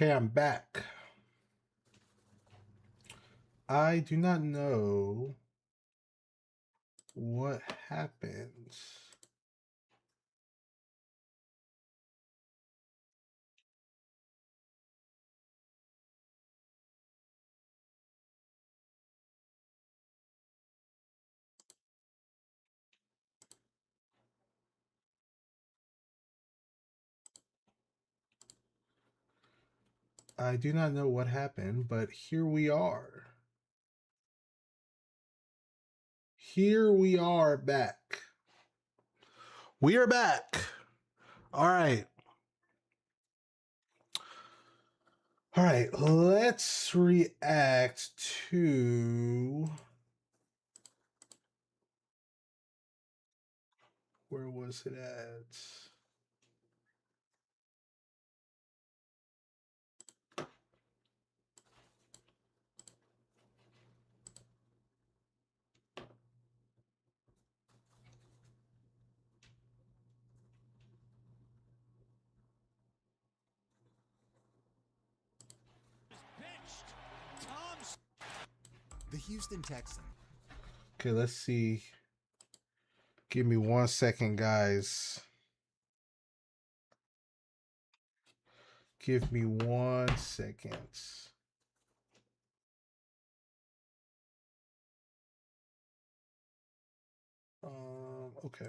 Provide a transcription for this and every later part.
Okay, I'm back. I do not know what happened. I do not know what happened, but here we are. Here we are back. We are back. All right. All right, let's react to where was it at? The Houston Texans. Okay, let's see. Give me 1 second, guys. Give me 1 second. Okay.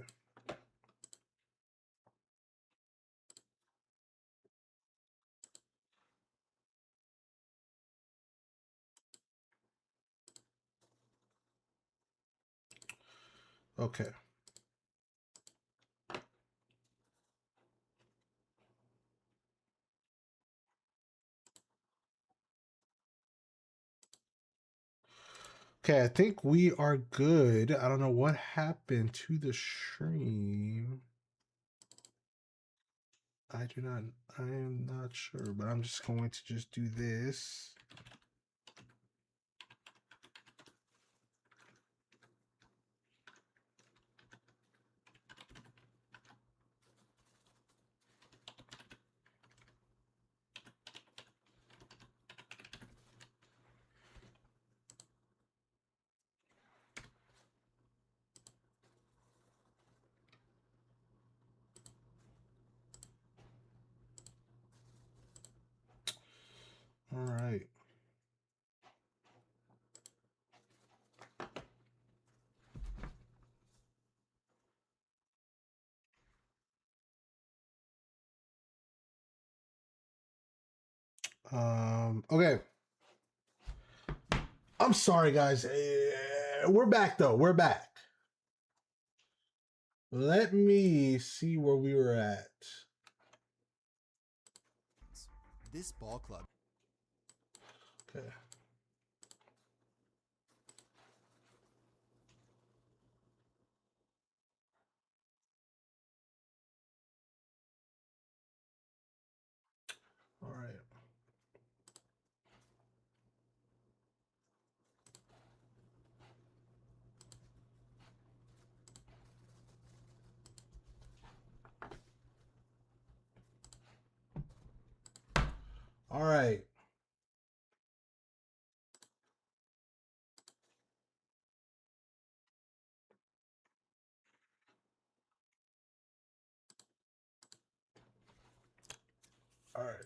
Okay. Okay, I think we are good. I don't know what happened to the stream. I am not sure, but I'm just going to just do this. All right. Okay. I'm sorry, guys. We're back though. We're back. Let me see where we were at. This ball club. Okay. All right. All right. All right.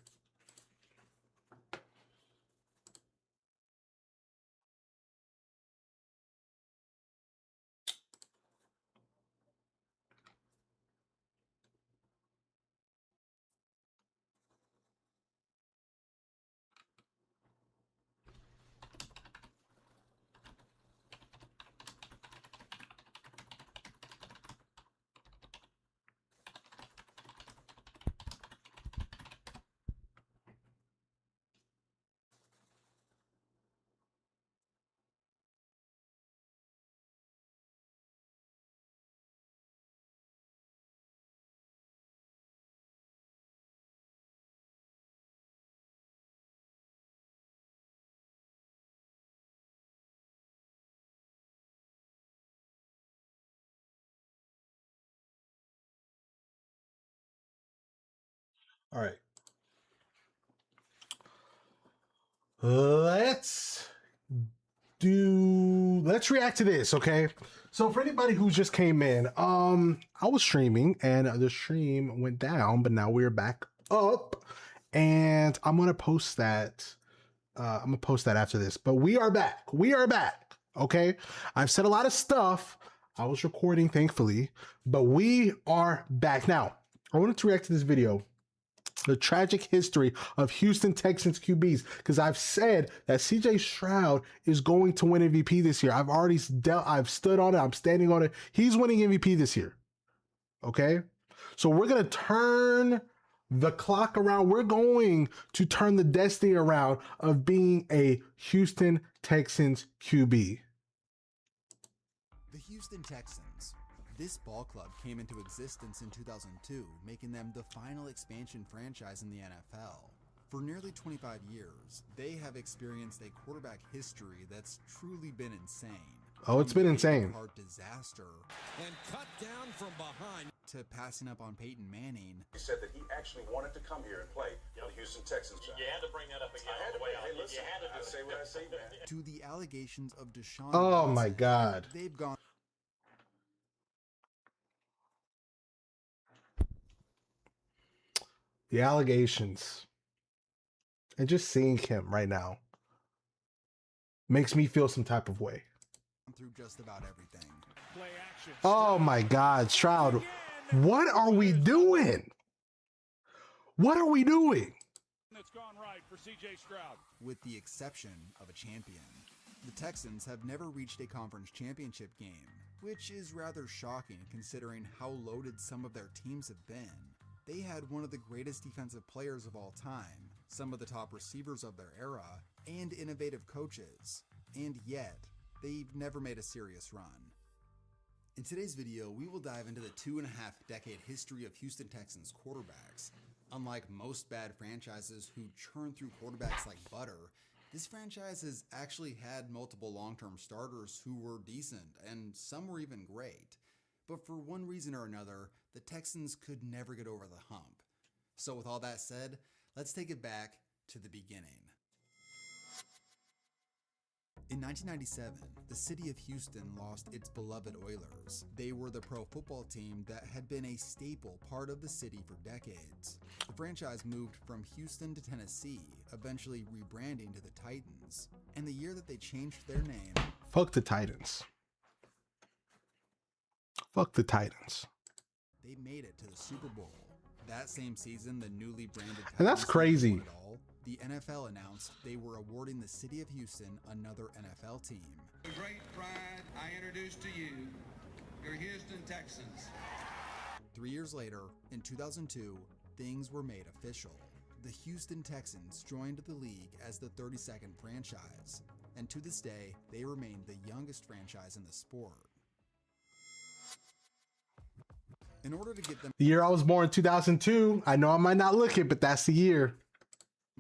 All right. let's react to this, okay? So for anybody who just came in, I was streaming and the stream went down, but now we're back up, and I'm gonna post that. I'm gonna post that after this. But we are back. We are back. Okay. I've said a lot of stuff. I was recording, thankfully, but we are back now. I wanted to react to this video, the tragic history of Houston Texans QBs, because I've said that CJ Stroud is going to win MVP this year. I've stood on it. I'm standing on it. He's winning MVP this year. Okay. So we're going to turn the clock around. We're going to turn the destiny around of being a Houston Texans QB. The Houston Texans. This ball club came into existence in 2002, making them the final expansion franchise in the NFL. For nearly 25 years, they have experienced a quarterback history that's truly been insane. Oh, it's been insane. Disaster and cut down from behind to passing up on Peyton Manning. He said that he actually wanted to come here and play for the Houston Texans. You had to bring that up again. I had to Hey, listen, you had to I do say it. what I say, man. To the allegations of Deshaun. Oh Watson, my God. They've gone. The allegations. And just seeing him right now makes me feel some type of way. Through just about everything. Oh my God, Stroud, what are we doing? What are we doing? That's gone right for CJ Stroud. With the exception of a champion. The Texans have never reached a conference championship game, which is rather shocking considering how loaded some of their teams have been. They had one of the greatest defensive players of all time, some of the top receivers of their era, and innovative coaches. And yet, they've never made a serious run. In today's video, we will dive into the 2.5-decade history of Houston Texans quarterbacks. Unlike most bad franchises who churn through quarterbacks like butter, this franchise has actually had multiple long-term starters who were decent, and some were even great. But for one reason or another, the Texans could never get over the hump. So with all that said, let's take it back to the beginning. In 1997, the city of Houston lost its beloved Oilers. They were the pro football team that had been a staple part of the city for decades. The franchise moved from Houston to Tennessee, eventually rebranding to the Titans. And the year that they changed their name... Fuck the Titans. Fuck the Titans. They made it to the Super Bowl. That same season, the newly branded Titans and that's crazy. won it all. The NFL announced they were awarding the city of Houston another NFL team. With great pride, I introduce to you your Houston Texans. 3 years later, in 2002, things were made official. The Houston Texans joined the league as the 32nd franchise, and to this day, they remain the youngest franchise in the sport. In order to get them The year I was born, 2002. I know I might not look it, but that's the year.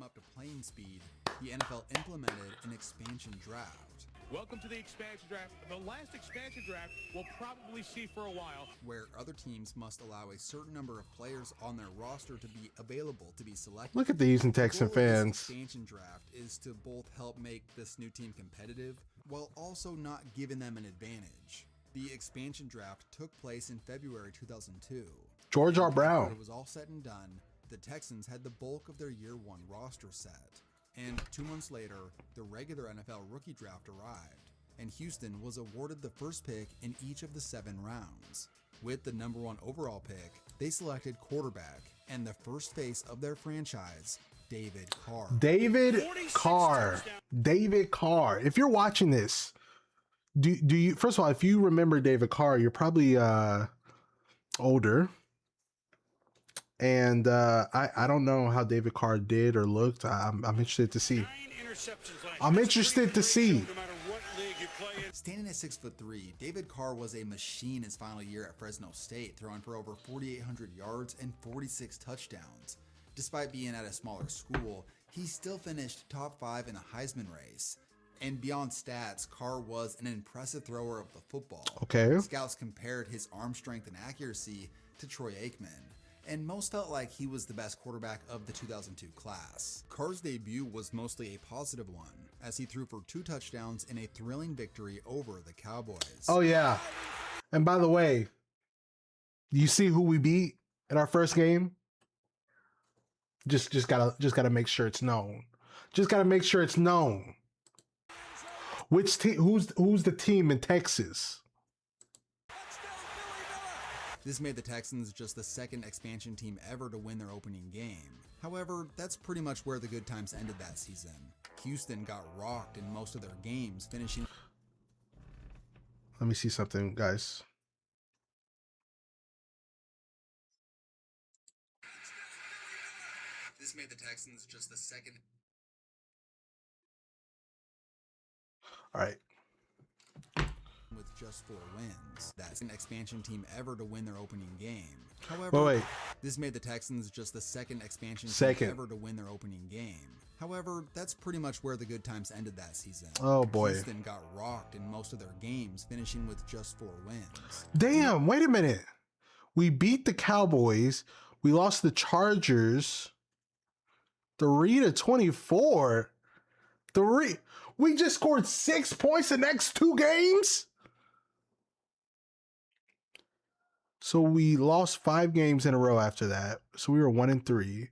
up to playing speed, the NFL implemented an expansion draft. Welcome to the expansion draft. The last expansion draft we'll probably see for a while. Where other teams must allow a certain number of players on their roster to be available to be selected. Look at the Houston Texan The goal of this fans. expansion draft is to both help make this new team competitive, while also not giving them an advantage. The expansion draft took place in February 2002. George R. After Brown. it was all said and done, the Texans had the bulk of their year one roster set. And 2 months later, the regular NFL rookie draft arrived, and Houston was awarded the first pick in each of the 7 rounds. With the #1 overall pick, they selected quarterback and the first face of their franchise, David Carr. David Carr. David Carr. If you're watching this, do you, first of all, if you remember David Carr, you're probably older. And I don't know how David Carr did or looked. I'm interested to see. I'm interested to see. Standing at 6'3", David Carr was a machine his final year at Fresno State, throwing for over 4,800 yards and 46 touchdowns. Despite being at a smaller school, he still finished top 5 in a Heisman race. And beyond stats, Carr was an impressive thrower of the football. Okay. Scouts compared his arm strength and accuracy to Troy Aikman. and most felt like he was the best quarterback of the 2002 class. Carr's debut was mostly a positive one, as he threw for 2 touchdowns in a thrilling victory over the Cowboys. Oh yeah. And by the way, you see who we beat in our first game? Just gotta make sure it's known. Just gotta make sure it's known. Which team? Who's the team in Texas? This made the Texans just the second expansion team ever to win their opening game. However, that's pretty much where the good times ended that season. Houston got rocked in most of their games, finishing... Let me see something, guys. This made the Texans just the second... All right. With just 4 wins. That's an expansion team ever to win their opening game. However, Wait. This made the Texans just the second expansion team ever to win their opening game. However, that's pretty much where the good times ended that season. Oh boy. Houston got rocked in most of their games, finishing with just 4 wins. Damn, wait a minute. We beat the Cowboys. We lost the Chargers 3-24. We just scored 6 points the next 2 games. So we lost 5 games in a row after that. So we were 1-3.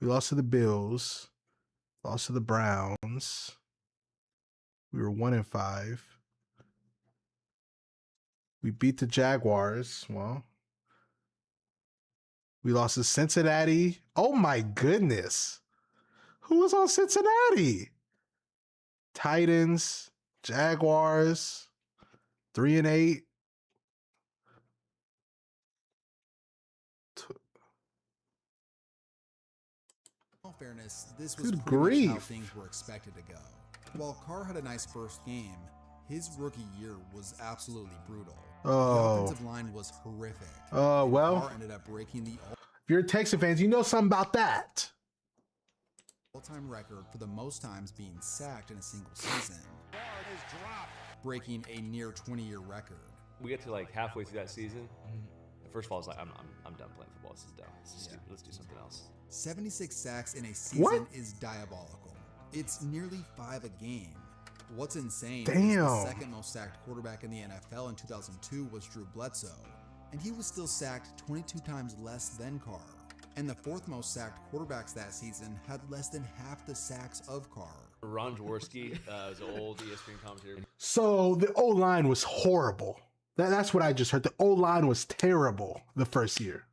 We lost to the Bills, lost to the Browns. We were 1-5. We beat the Jaguars. Well, we lost to Cincinnati. Oh my goodness. Who was on Cincinnati? Titans, Jaguars, 3-8. In all fairness, this was Good pretty much how grief. things were expected to go. While Carr had a nice first game, his rookie year was absolutely brutal. The Oh. offensive line was horrific. Oh, and well. Carr ended up breaking the If you're Texan fans, you know something about that. all-time record for the most times being sacked in a single season, breaking a near 20-year record. We get to like halfway through that season. And first of all, I was like, I'm done playing football. This is dumb. Let's do something else. 76 sacks in a season is diabolical. It's nearly 5 a game. What's insane is the Damn. second most sacked quarterback in the NFL in 2002 was Drew Bledsoe, and he was still sacked 22 times less than Carr. And the 4th most sacked quarterbacks that season had less than half the sacks of Carr. Ron Jaworski was an old ESPN commentator. So the O-line was horrible. That's what I just heard. The O-line was terrible the first year.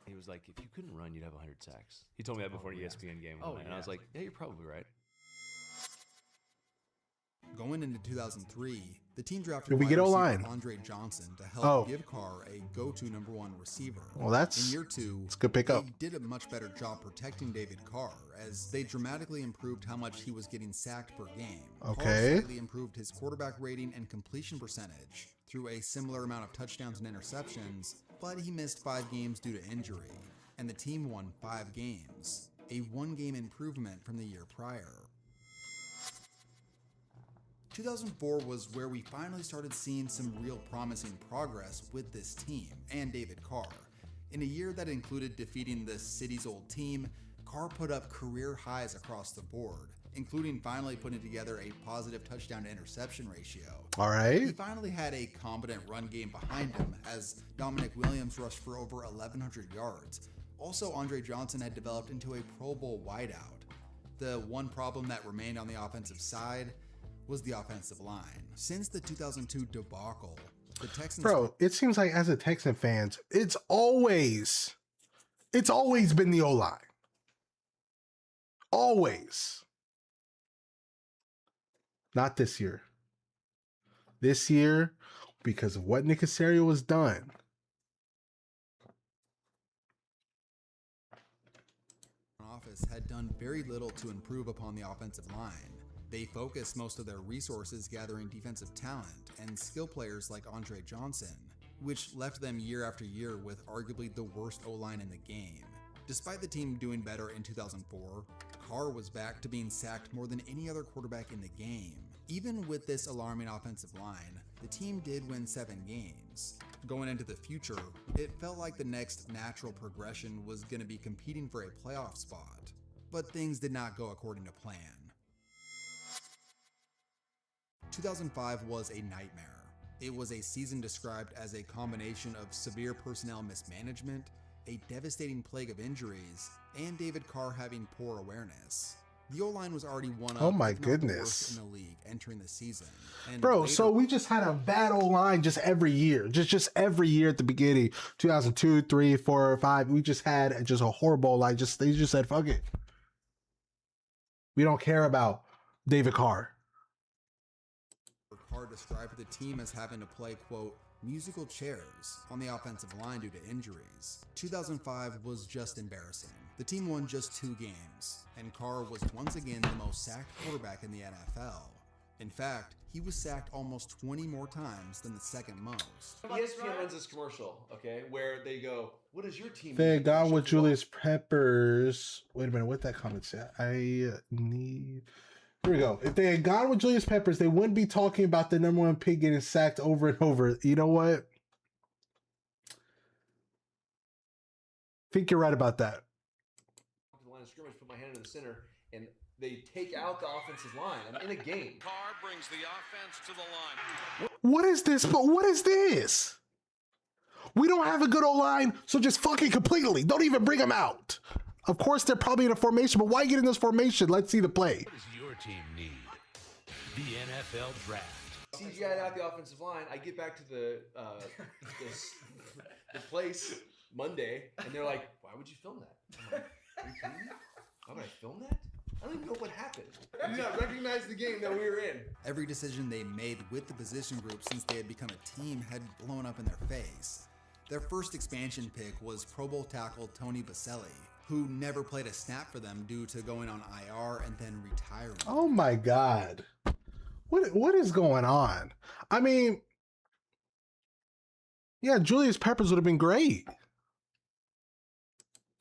He was like, if you couldn't run, you'd have 100 sacks. He told me that before an ESPN game one night, and I was like, yeah, you're probably right. Going into 2003, the team drafted Did we wide get receiver O-line? Andre Johnson to help give Carr a go-to number 1 receiver. Well, that's in year 2. it's a good pickup. They did a much better job protecting David Carr, as they dramatically improved how much he was getting sacked per game. Carr Okay. slightly improved his quarterback rating and completion percentage through a similar amount of touchdowns and interceptions, but he missed 5 games due to injury, and the team won 5 games, a 1-game improvement from the year prior. 2004 was where we finally started seeing some real promising progress with this team and David Carr. In a year that included defeating the city's old team, Carr put up career highs across the board, including finally putting together a positive touchdown to interception ratio. All He right. finally had a competent run game behind him, as Dominic Williams rushed for over 1,100 yards. Also, Andre Johnson had developed into a Pro Bowl wideout. The one problem that remained on the offensive side was the offensive line. Since the 2002 debacle, the Texans... Bro, it seems like as a Texan fans, it's always been the O-line. Always. Not this year. This year, because of what Nick Caserio has done, office had done very little to improve upon the offensive line. They focused most of their resources gathering defensive talent and skill players like Andre Johnson, which left them year after year with arguably the worst O-line in the game. Despite the team doing better in 2004, Carr was back to being sacked more than any other quarterback in the game. Even with this alarming offensive line, the team did win 7 games. Going into the future, it felt like the next natural progression was going to be competing for a playoff spot, but things did not go according to plan. 2005 was a nightmare. It was a season described as a combination of severe personnel mismanagement, a devastating plague of injuries, and David Carr having poor awareness. The O-line was already one of, Oh my if not the goodness. worst in the league entering the season. And Bro, later, so we just had a bad O-line just every year. Just every year at the beginning. 2002, 3, 4, 5. We just had just a horrible O-line. They just said, fuck it. We don't care about David Carr. Carr described the team as having to play, quote, musical chairs on the offensive line due to injuries. 2005 was just embarrassing. The team won just 2 games, and Carr was once again the most sacked quarterback in the NFL. In fact, he was sacked almost 20 more times than the second most. ESPN runs this commercial, okay, where they go, "What is your team?" They had gone with Julius Peppers. Wait a minute, what that comment say? Here we go. If they had gone with Julius Peppers, they wouldn't be talking about the number 1 pick getting sacked over and over. You know what? I think you're right about that. The line of scrimmage, put my hand in the center, and they take out the offensive line. I'm in a game. Carr brings the offense to the line. What is this? But what is this? We don't have a good O-line, so just fuck it completely. Don't even bring them out. Of course, they're probably in a formation, but why get in this formation? Let's see the play. What does your team need? The NFL Draft. CGI'd out the offensive line. I get back to the place Monday, and they're like, "Why would you film that?" I'm like, "Are you kidding me? Why would I film that? I don't even know what happened. I did not recognize the game that we were in." Every decision they made with the position group since they had become a team had blown up in their face. Their first expansion pick was Pro Bowl tackle Tony Baselli, who never played a snap for them due to going on IR and then retiring. Oh my God. What is going on? I mean, yeah, Julius Peppers would have been great.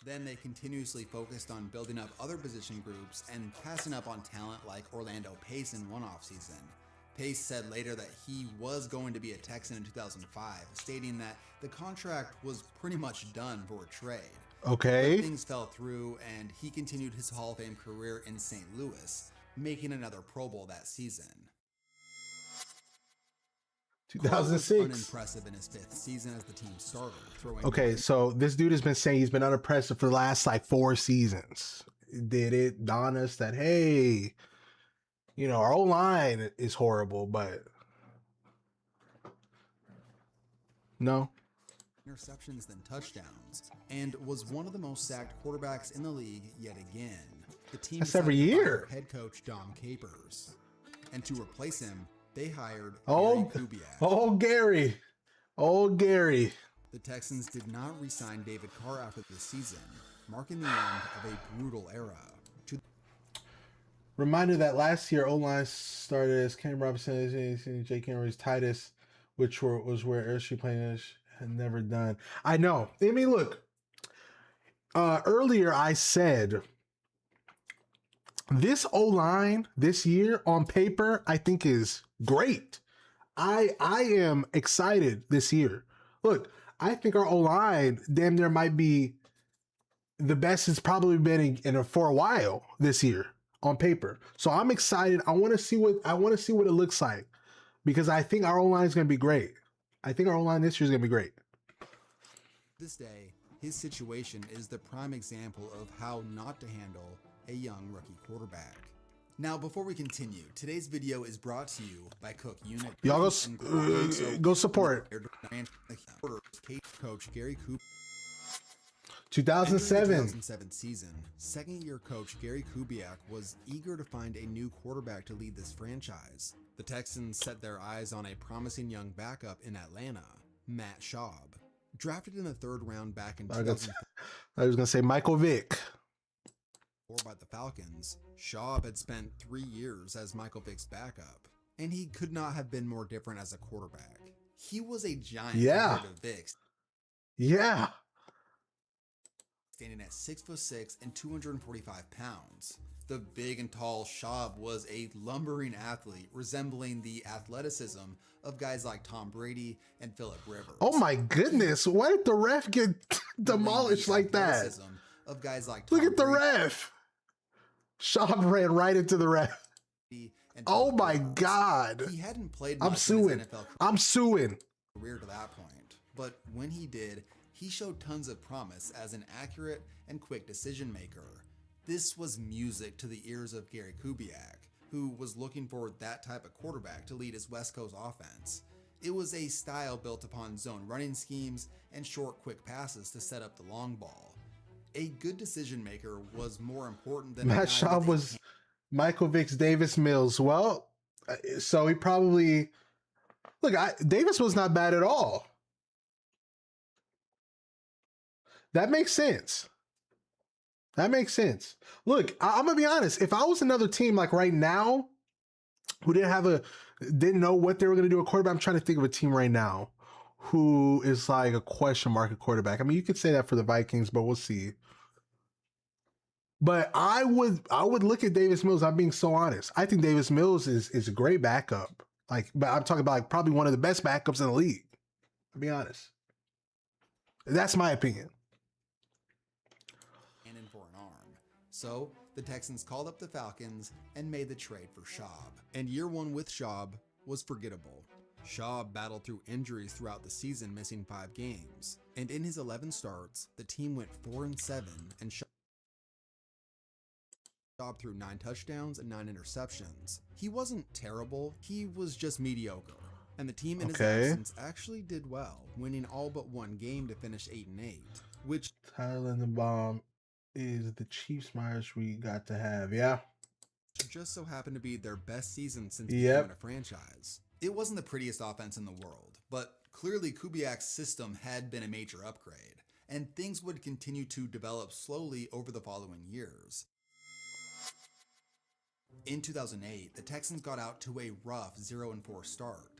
Then they continuously focused on building up other position groups and passing up on talent like Orlando Pace in one offseason. Pace said later that he was going to be a Texan in 2005, stating that the contract was pretty much done for a trade. Okay. But things fell through, and he continued his Hall of Fame career in St. Louis, making another Pro Bowl that season. 2006. Unimpressive in his 5th season as the team starter. Okay, so this dude has been saying he's been unimpressive for the last like 4 seasons. Did it dawn us that, hey, you know, our O-line is horrible, but no. Interceptions than touchdowns, and was one of the most sacked quarterbacks in the league yet again. The team That's every decided to year. fire head coach Dom Capers, and to replace him, they hired Oh, Gary Kubiak. oh, Gary. Oh, Gary. The Texans did not re-sign David Carr after the season, marking the end of a brutal era. Reminder that last year O-line started as Cam Robinson, Jake Henry's Titus, which was where Airstreet playing had never done. I know. I mean, look. Earlier I said this O-line this year on paper I think is great. I am excited this year. Look, I think our O-line damn near might be the best it's probably been in for a while this year on paper. So I'm excited. I want to see what it looks like because I think our O-line is going to be great. I think our O-line this year is going to be great. This day, his situation is the prime example of how not to handle a young rookie quarterback. Now, before we continue, today's video is brought to you by Cook Unit. Y'all go support. Coach Gary Cooper. 2007. 2007 season, second-year coach Gary Kubiak was eager to find a new quarterback to lead this franchise. The Texans set their eyes on a promising young backup in Atlanta, Matt Schaub. Drafted in the 3rd round back in 2004 I was going to say Michael Vick. by the Falcons, Schaub had spent 3 years as Michael Vick's backup, and he could not have been more different as a quarterback. He was a giant compared to Vick. Yeah. standing at 6'6" and 245 pounds. The big and tall Schaub was a lumbering athlete resembling the athleticism of guys like Tom Brady and Phillip Rivers. Oh my goodness, why did the ref get demolished like that? Of guys like Tom Look at the Brady ref. Schaub ran right into the ref. and Oh Phillip my Rivers. God. He hadn't played I'm much in suing. his NFL I'm suing. career to that point, but when he did, he showed tons of promise as an accurate and quick decision maker. This was music to the ears of Gary Kubiak, who was looking for that type of quarterback to lead his West Coast offense. It was a style built upon zone running schemes and short, quick passes to set up the long ball. A good decision maker was more important than Matt Schaub was Michael Vick's Davis Mills. Well, so he probably look. Davis was not bad at all. That makes sense. That makes sense. Look, I'm gonna be honest. If I was another team like right now, who didn't know what they were gonna do at quarterback, I'm trying to think of a team right now who is like a question mark at quarterback. I mean, you could say that for the Vikings, but we'll see. But I would look at Davis Mills. I'm being so honest. I think Davis Mills is a great backup. But I'm talking about like probably one of the best backups in the league. To be honest, that's my opinion. For an arm. So the Texans called up the Falcons and made the trade for Schaub. And year one with Schaub was forgettable. Schaub battled through injuries throughout the season, missing 5 games. And in his 11 starts, the team went 4-7 and Schaub threw 9 touchdowns and 9 interceptions. He wasn't terrible, he was just mediocre. And the team in his absence actually did well, winning all but one game to finish 8-8, which Tyler Linderbaum is the Chiefs Myers we got to have. Yeah. just so happened to be their best season since becoming a franchise. It wasn't the prettiest offense in the world, but clearly Kubiak's system had been a major upgrade, and things would continue to develop slowly over the following years. In 2008, the Texans got out to a rough 0-4 start,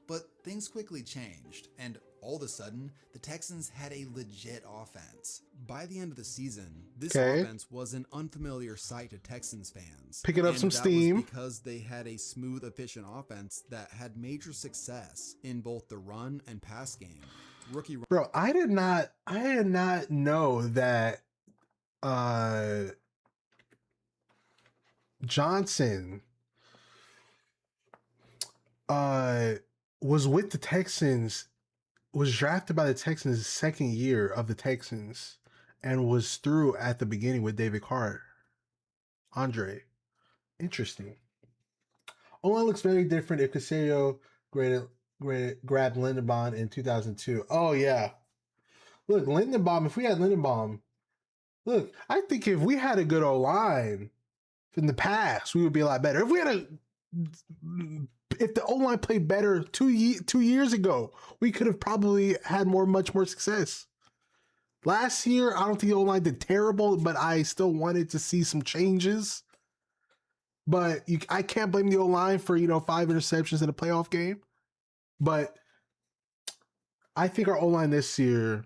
but things quickly changed, and all of a sudden, the Texans had a legit offense. By the end of the season, this offense was an unfamiliar sight to Texans fans. Picking up some steam. Was because they had a smooth, efficient offense that had major success in both the run and pass game. Bro, I did not know that Johnson was with the Texans, was drafted by the Texans second year of the Texans, and was through at the beginning with David Carr. Andre. Interesting. O-line looks very different if Casario grabbed Linderbaum in 2002. Oh, yeah. Look, Linderbaum, if we had Linderbaum, look, I think if we had a good O-line in the past, we would be a lot better. If the O-line played better 2 years ago, we could have probably had much more success. Last year, I don't think the O-line did terrible, but I still wanted to see some changes. But I can't blame the O-line for 5 interceptions in a playoff game. But I think our O-line this year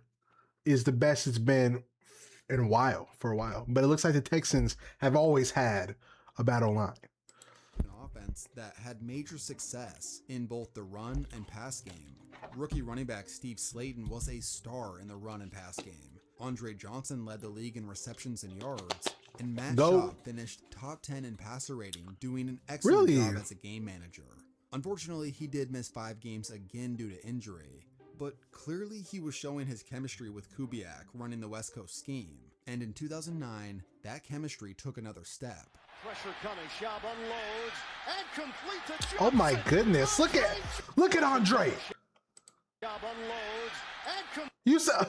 is the best it's been for a while. But it looks like the Texans have always had a bad O-line. An offense that had major success in both the run and pass game. Rookie running back Steve Slayton was a star in the run and pass game. Andre Johnson led the league in receptions and yards, and Matt Schaub finished top 10 in passer rating, doing an excellent job as a game manager. Unfortunately, he did miss 5 games again due to injury, but clearly he was showing his chemistry with Kubiak running the West Coast scheme, and in 2009, that chemistry took another step. Pressure coming, Schaub unloads and complete to Johnson. Oh my goodness, look at Andre. Schaub unloads and You saw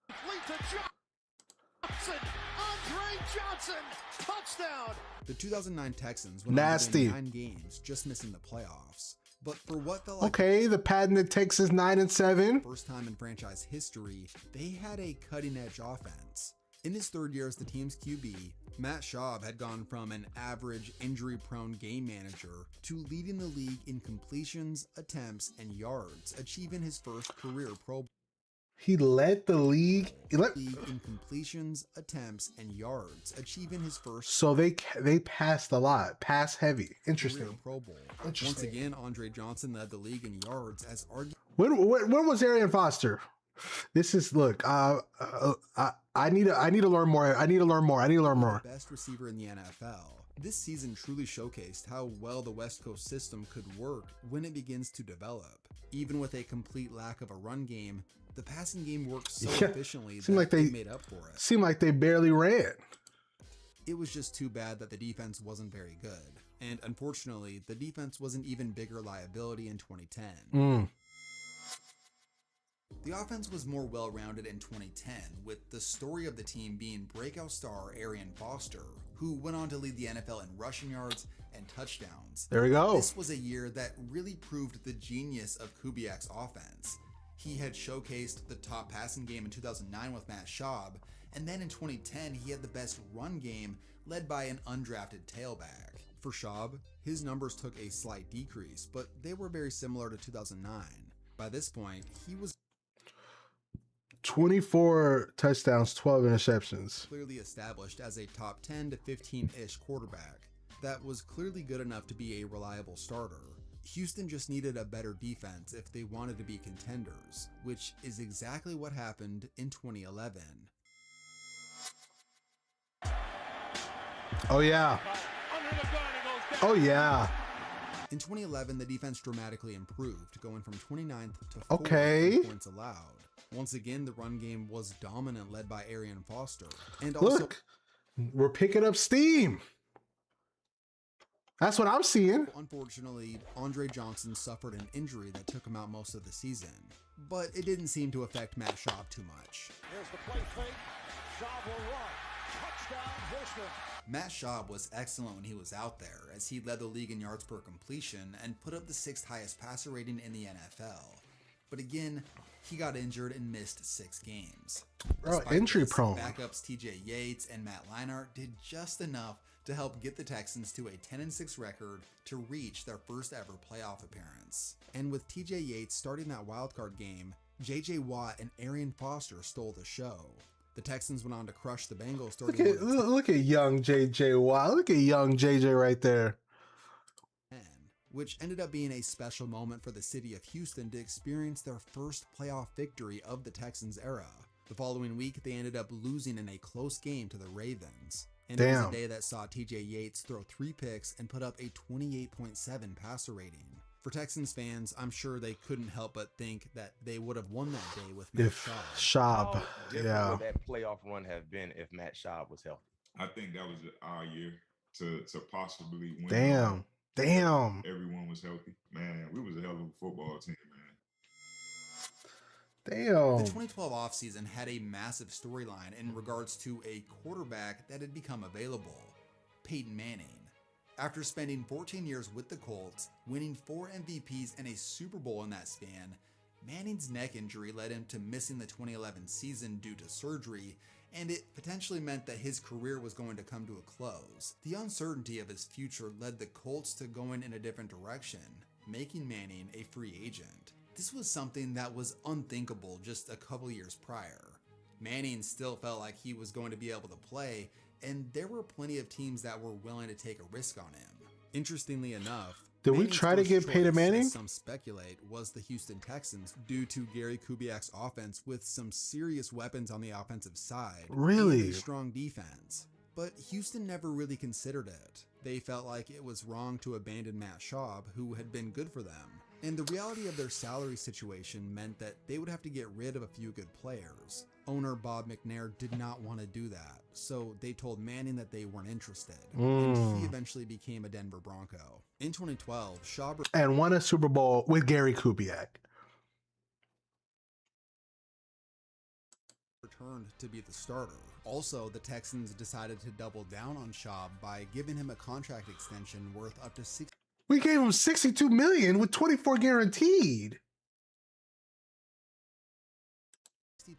complete to Johnson. Andre Johnson, touchdown. The 2009 Texans went on to win 9 games, just missing the playoffs. But for what felt like the patented Texans 9-7. First time in franchise history, they had a cutting-edge offense. In his 3rd year as the team's QB, Matt Schaub had gone from an average, injury-prone game manager to leading the league in completions, attempts, and yards, achieving his first career Pro Bowl. He led the league. In completions, attempts, and yards, achieving his first So they passed a lot, pass heavy. career Interesting. Pro Bowl. Interesting. Once again, Andre Johnson led the league in yards as arguably When was Arian Foster? This is look. I need to learn more. I need to learn more. the best receiver in the NFL. This season truly showcased how well the West Coast system could work when it begins to develop. Even with a complete lack of a run game, the passing game worked so efficiently that they made up for it. Seemed like they barely ran. It was just too bad that the defense wasn't very good. And unfortunately, the defense was an even bigger liability in 2010. The offense was more well-rounded in 2010, with the story of the team being breakout star Arian Foster, who went on to lead the NFL in rushing yards and touchdowns. There we go. This was a year that really proved the genius of Kubiak's offense. He had showcased the top passing game in 2009 with Matt Schaub, and then in 2010 he had the best run game led by an undrafted tailback. For Schaub, his numbers took a slight decrease, but they were very similar to 2009. By this point, he was 24 touchdowns, 12 interceptions. clearly established as a top 10 to 15-ish quarterback that was clearly good enough to be a reliable starter. Houston just needed a better defense if they wanted to be contenders, which is exactly what happened in 2011. Oh yeah. Oh yeah. In 2011, the defense dramatically improved, going from 29th to 4th Okay. in points allowed. Once again, the run game was dominant, led by Arian Foster. And also, Look, we're picking up steam. That's what I'm seeing. unfortunately, Andre Johnson suffered an injury that took him out most of the season. But it didn't seem to affect Matt Schaub too much. Here's the play fake. Schaub will run. Touchdown, Houston. Matt Schaub was excellent when he was out there, as he led the league in yards per completion and put up the 6th highest passer rating in the NFL. But again, he got injured and missed 6 games. Bro, Despite injury this, prone. Backups TJ Yates and Matt Leinart did just enough to help get the Texans to a 10-6 record to reach their first ever playoff appearance. And with TJ Yates starting that wildcard game, JJ Watt and Arian Foster stole the show. The Texans went on to crush the Bengals. Look at young JJ. Wow, look at young JJ right there. Which ended up being a special moment for the city of Houston to experience their first playoff victory of the Texans era. The following week, they ended up losing in a close game to the Ravens. And it was a day that saw TJ Yates throw 3 picks and put up a 28.7 passer rating. For Texans fans, I'm sure they couldn't help but think that they would have won that day with Matt Schaub. How different would that playoff run have been if Matt Schaub was healthy? I think that was our year to possibly win. Damn. Everyone was healthy. Man, we was a hell of a football team, man. Damn. The 2012 offseason had a massive storyline in regards to a quarterback that had become available, Peyton Manning. After spending 14 years with the Colts, winning 4 MVPs and a Super Bowl in that span, Manning's neck injury led him to missing the 2011 season due to surgery, and it potentially meant that his career was going to come to a close. The uncertainty of his future led the Colts to going in a different direction, making Manning a free agent. This was something that was unthinkable just a couple years prior. Manning still felt like he was going to be able to play, and there were plenty of teams that were willing to take a risk on him. Interestingly enough, did we Manning's try to first get Peyton choice, Manning? as some speculate, was the Houston Texans due to Gary Kubiak's offense with some serious weapons on the offensive side. Really? And a strong defense. But Houston never really considered it. They felt like it was wrong to abandon Matt Schaub, who had been good for them. And the reality of their salary situation meant that they would have to get rid of a few good players. Owner Bob McNair did not want to do that, so they told Manning that they weren't interested, and he eventually became a Denver Bronco. In 2012, Schaub and won a Super Bowl with Gary Kubiak. returned to be the starter. Also, the Texans decided to double down on Schaub by giving him a contract extension worth up to $62 We gave him $62 million with 24 guaranteed.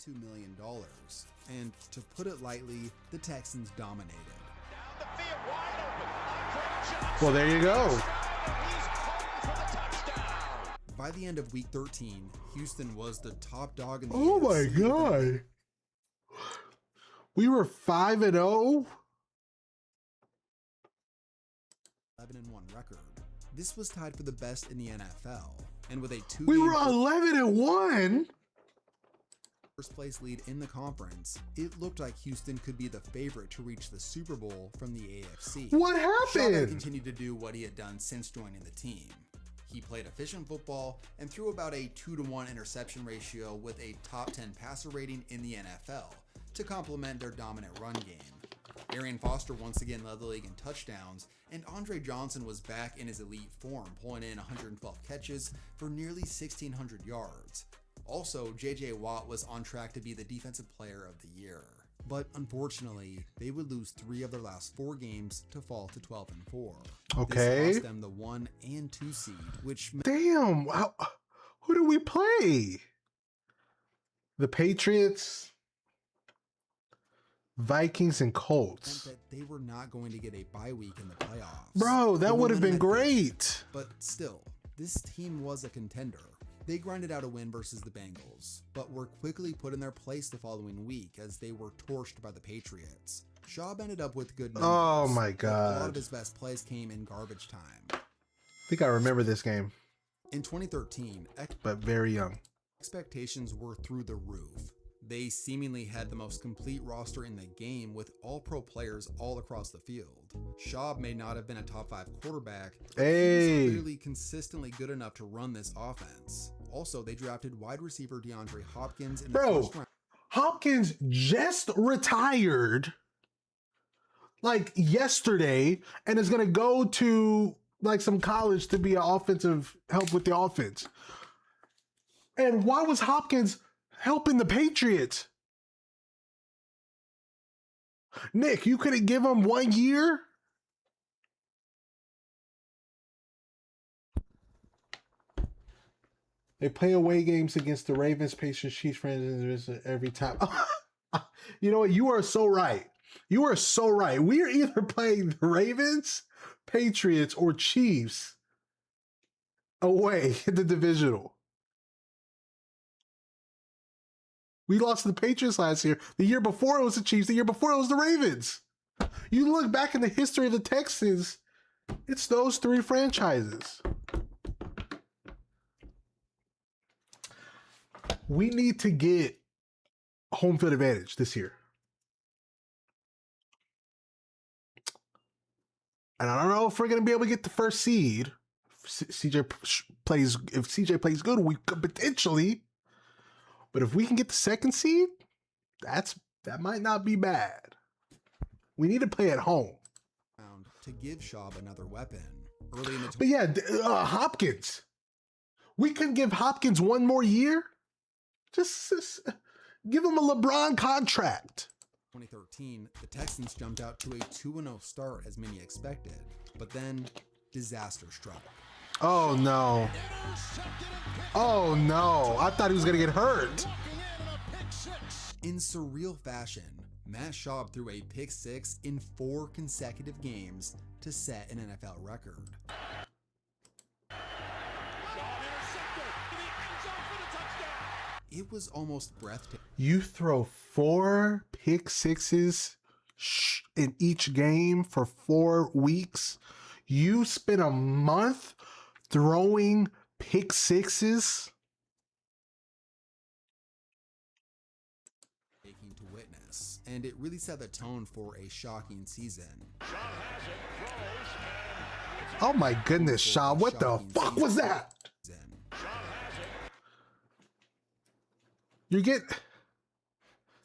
million. And to put it lightly, the Texans dominated. Well, there you go. By the end of week 13, Houston was the top dog in the Oh my AFC with God. We were 5-0. 11-1 record. This was tied for the best in the NFL, and with a We were 2-game 11-1. first place lead in the conference, it looked like Houston could be the favorite to reach the Super Bowl from the AFC. What Schaub had happened? continued to do what he had done since joining the team. He played efficient football and threw about a 2-to-1 interception ratio with a top 10 passer rating in the NFL to complement their dominant run game. Arian Foster once again led the league in touchdowns, and Andre Johnson was back in his elite form, pulling in 112 catches for nearly 1,600 yards. Also, J.J. Watt was on track to be the Defensive Player of the Year. But unfortunately, they would lose 3 of their last 4 games to fall to 12-4. Okay. This cost them the 1 and 2 seed, which Damn. Who do we play? The Patriots, Vikings, and meant Colts. that they were not going to get a bye week in the playoffs. Bro, They that were would have been limited, great. But still, this team was a contender. They grinded out a win versus the Bengals, but were quickly put in their place the following week as they were torched by the Patriots. Schaub ended up with good numbers. Oh my but a lot God. of his best plays came in garbage time. I think I remember this game, In 2013, but very young. expectations were through the roof. They seemingly had the most complete roster in the game with all-pro players all across the field. Schaub may not have been a top 5 quarterback, but he Hey. was clearly consistently good enough to run this offense. Also, they drafted wide receiver DeAndre Hopkins in the Bro, first round. Hopkins just retired like yesterday and is going to go to like some college to be an offensive help with the offense. And why was Hopkins helping the Patriots? Nick, you couldn't give him 1 year? They play away games against the Ravens, Patriots, Chiefs, friends every time. You know what? You are so right. You are so right. We are either playing the Ravens, Patriots, or Chiefs away in the divisional. We lost to the Patriots last year. The year before it was the Chiefs. The year before it was the Ravens. You look back in the history of the Texans, it's those 3 franchises. We need to get home field advantage this year. And I don't know if we're going to be able to get the first seed. If CJ plays good, we could potentially. But if we can get the second seed, that might not be bad. We need to play at home. To give Schaub another weapon. Early in the But yeah, Hopkins. We couldn't give Hopkins 1 more year. Just give him a LeBron contract. 2013, the Texans jumped out to a 2-0 start as many expected, but then disaster struck. Oh no. Oh no. I thought he was going to get hurt. In surreal fashion, Matt Schaub threw a pick 6 in 4 consecutive games to set an NFL record. It was almost breathtaking. You throw 4 pick 6s in each game for 4 weeks. You spend a month throwing pick 6s. To witness, and it really set the tone for a shocking season. Oh my goodness, Schaub, what the fuck was that? You get...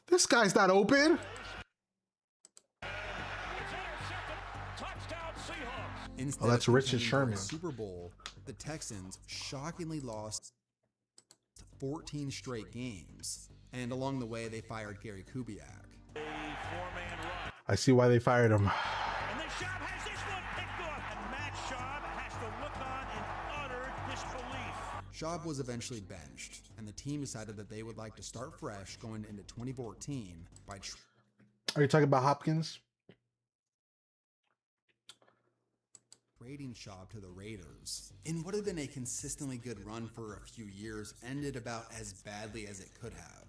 This guy's not open. Instead Oh, that's of Richard contending for a Sherman. Super Bowl, the Texans shockingly lost 14 straight games, and along the way they fired Gary Kubiak. I see why they fired him. And then Schaub has this one picked off, and Matt Schaub has to look on in utter disbelief. Schaub was eventually benched, and the team decided that they would like to start fresh going into 2014 by... Are you talking about Hopkins? trading Schaub to the Raiders. In what had been a consistently good run for a few years, ended about as badly as it could have.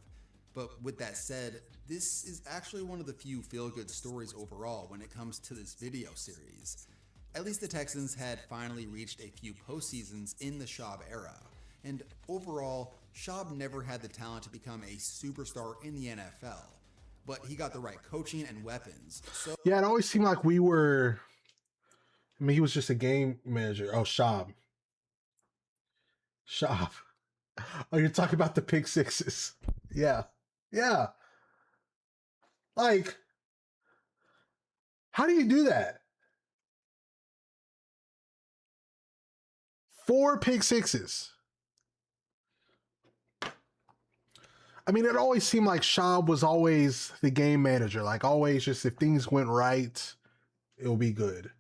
But with that said, this is actually one of the few feel-good stories overall when it comes to this video series. At least the Texans had finally reached a few postseasons in the Schaub era. And overall, Schaub never had the talent to become a superstar in the NFL. But he got the right coaching and weapons. So Yeah, it always seemed like he was just a game manager. Oh, Schaub. Oh, you're talking about the pick sixes. Yeah. Yeah. Like, how do you do that? 4 pick sixes. I mean, it always seemed like Schaub was always the game manager. Like, always just if things went right, it'll be good.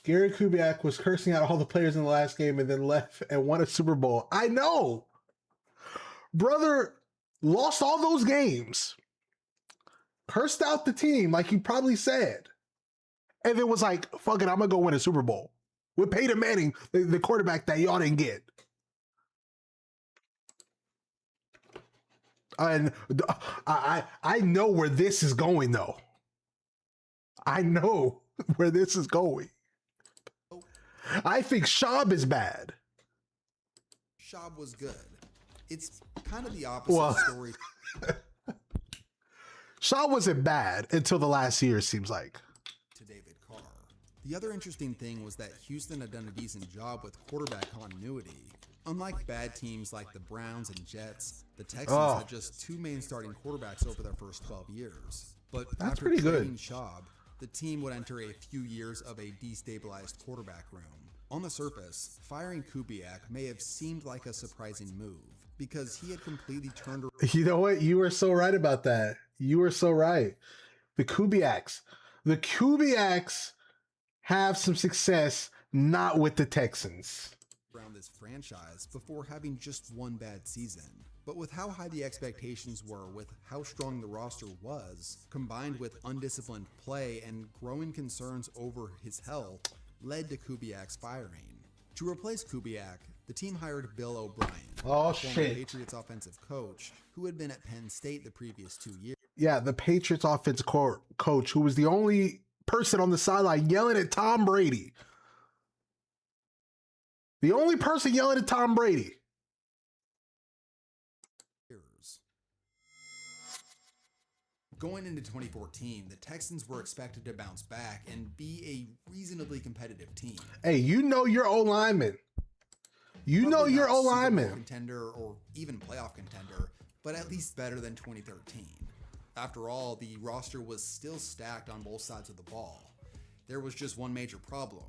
Gary Kubiak was cursing out all the players in the last game and then left and won a Super Bowl. I know. Brother lost all those games. Cursed out the team like he probably said. And then was like, fuck it, I'm going to go win a Super Bowl. With Peyton Manning, the quarterback that y'all didn't get. And I know where this is going, though. I know where this is going. I think Schaub is bad. Schaub was good. It's kind of the opposite story. Schaub wasn't bad until the last year, it seems like. To David Carr. The other interesting thing was that Houston had done a decent job with quarterback continuity. Unlike bad teams like the Browns and Jets, the Texans had just 2 main starting quarterbacks over their first 12 years. But that's after pretty trading good. Schaub, the team would enter a few years of a destabilized quarterback room. On the surface, firing Kubiak may have seemed like a surprising move because he had completely turned around. You know what? You were so right about that. You were so right. The Kubiaks have some success, not with the Texans. Around this franchise before having just one bad season. But with how high the expectations were, with how strong the roster was, combined with undisciplined play and growing concerns over his health, led to Kubiak's firing. To replace Kubiak, the team hired Bill O'Brien, former Patriots offensive coach, who had been at Penn State the previous 2 years. Yeah, the Patriots offensive coach, who was the only person on the sideline yelling at Tom Brady. The only person yelling at Tom Brady. Going into 2014, the Texans were expected to bounce back and be a reasonably competitive team. Hey, you know your O-lineman. You know your O-lineman. Contender or even playoff contender, but at least better than 2013. After all, the roster was still stacked on both sides of the ball. There was just one major problem.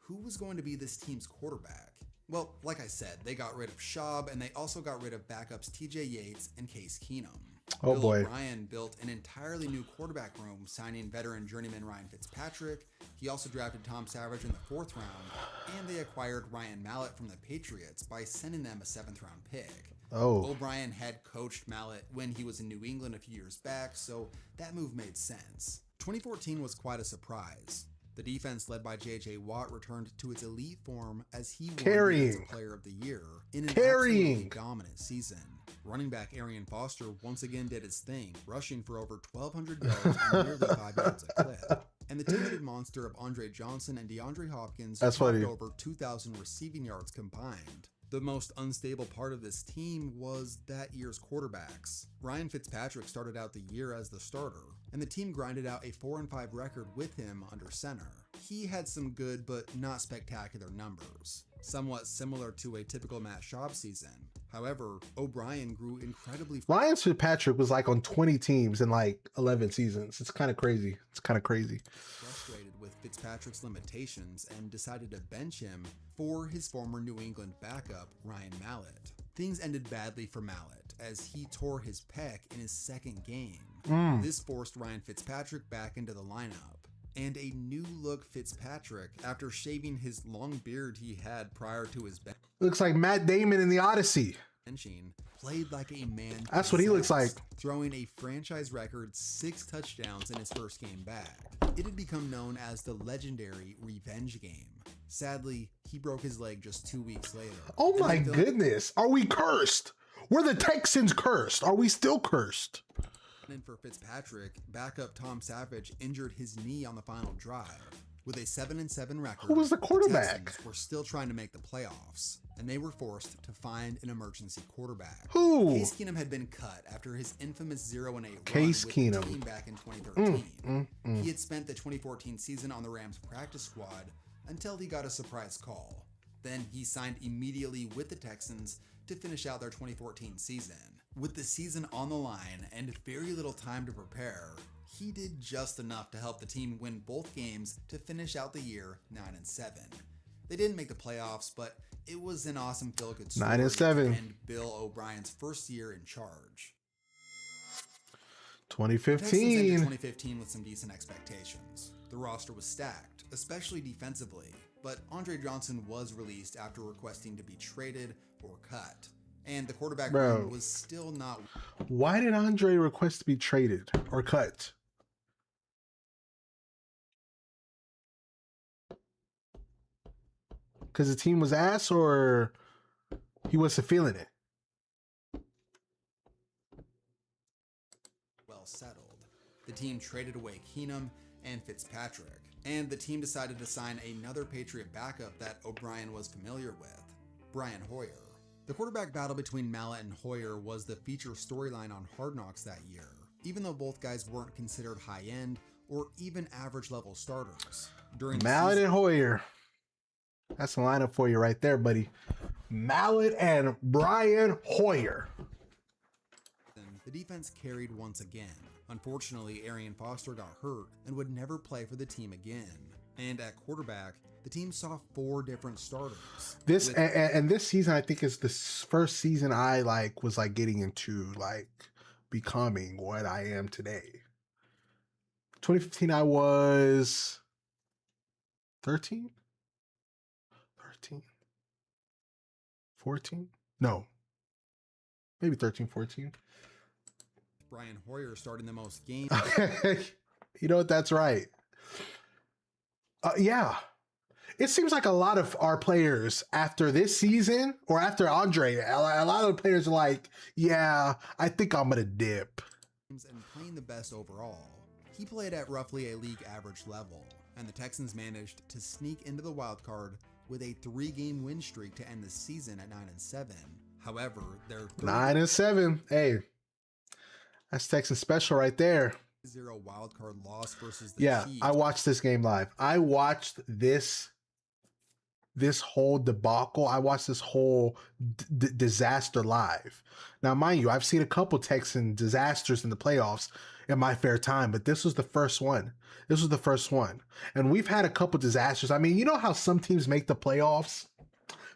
Who was going to be this team's quarterback? Well, like I said, they got rid of Schaub and they also got rid of backups TJ Yates and Case Keenum. Oh Bill boy. O'Brien built an entirely new quarterback room, signing veteran journeyman Ryan Fitzpatrick. He also drafted Tom Savage in the 4th round, and they acquired Ryan Mallett from the Patriots by sending them a 7th round pick. Oh. O'Brien had coached Mallett when he was in New England a few years back, so that move made sense. 2014 was quite a surprise. The defense led by J.J. Watt returned to its elite form as he won Defensive Player of the Year in an absolutely dominant season. Running back Arian Foster once again did his thing, rushing for over 1,200 yards and nearly 5 yards a clip. And the two-headed monster of Andre Johnson and DeAndre Hopkins topped over 2,000 receiving yards combined. The most unstable part of this team was that year's quarterbacks. Ryan Fitzpatrick started out the year as the starter, and the team grinded out a 4-5 record with him under center. He had some good but not spectacular numbers, somewhat similar to a typical Matt Schaub season. However, O'Brien grew incredibly. Ryan Fitzpatrick was like on 20 teams in like 11 seasons. It's kind of crazy. Frustrated with Fitzpatrick's limitations and decided to bench him for his former New England backup, Ryan Mallett. Things ended badly for Mallett as he tore his pec in his 2nd game. This forced Ryan Fitzpatrick back into the lineup. And a new look Fitzpatrick after shaving his long beard he had prior to his bench. Looks like Matt Damon in The Odyssey. played like a man. That's what he looks like. Throwing a franchise record 6 touchdowns in his first game back. It had become known as the legendary revenge game. Sadly, he broke his leg just 2 weeks later. Oh my goodness. Are we cursed? We're the Texans cursed. Are we still cursed? And for Fitzpatrick, backup Tom Savage injured his knee on the final drive. With a 7-7 record, who was the quarterback? Texans were still trying to make the playoffs, and they were forced to find an emergency quarterback. Who? Case Keenum had been cut after his infamous 0-8 Case run with Keenum. the team back in 2013. He had spent the 2014 season on the Rams practice squad until he got a surprise call. Then he signed immediately with the Texans to finish out their 2014 season. With the season on the line and very little time to prepare, he did just enough to help the team win both games to finish out the year 9-7. They didn't make the playoffs, but it was an awesome feel-good story 9-7. and Bill O'Brien's first year in charge. 2015. Texans entered 2015 with some decent expectations. The roster was stacked, especially defensively, but Andre Johnson was released after requesting to be traded or cut. And the quarterback room was still not. Why did Andre request to be traded or cut? Because the team was ass, or he wasn't feeling it? Well settled. The team traded away Keenum and Fitzpatrick, and the team decided to sign another Patriot backup that O'Brien was familiar with, Brian Hoyer. The quarterback battle between Mallett and Hoyer was the feature storyline on Hard Knocks that year, even though both guys weren't considered high-end or even average-level starters. Mallett and Hoyer. That's the lineup for you right there, buddy. Mallett and Brian Hoyer. The defense carried once again. Unfortunately, Arian Foster got hurt and would never play for the team again. And at quarterback, the team saw 4 different starters. This season, I think, is the first season I was getting into becoming what I am today. 2015, I was 13, 14. No, maybe 13, 14. Brian Hoyer starting the most games. You know what? That's right. Yeah. It seems like a lot of our players after this season or after Andre, a lot of the players are like, yeah, I think I'm going to dip. And playing the best overall. He played at roughly a league average level, and the Texans managed to sneak into the wild card with a 3-game win streak to end the season at 9-7. However, their 9-7. Hey, that's Texans special right there. 0 wild card loss versus the Chiefs. I watched this game live. I watched this whole debacle. I watched this whole disaster live. Now, mind you, I've seen a couple Texan disasters in the playoffs in my fair time, but this was the first one. This was the first one. And we've had a couple disasters. I mean, you know how some teams make the playoffs?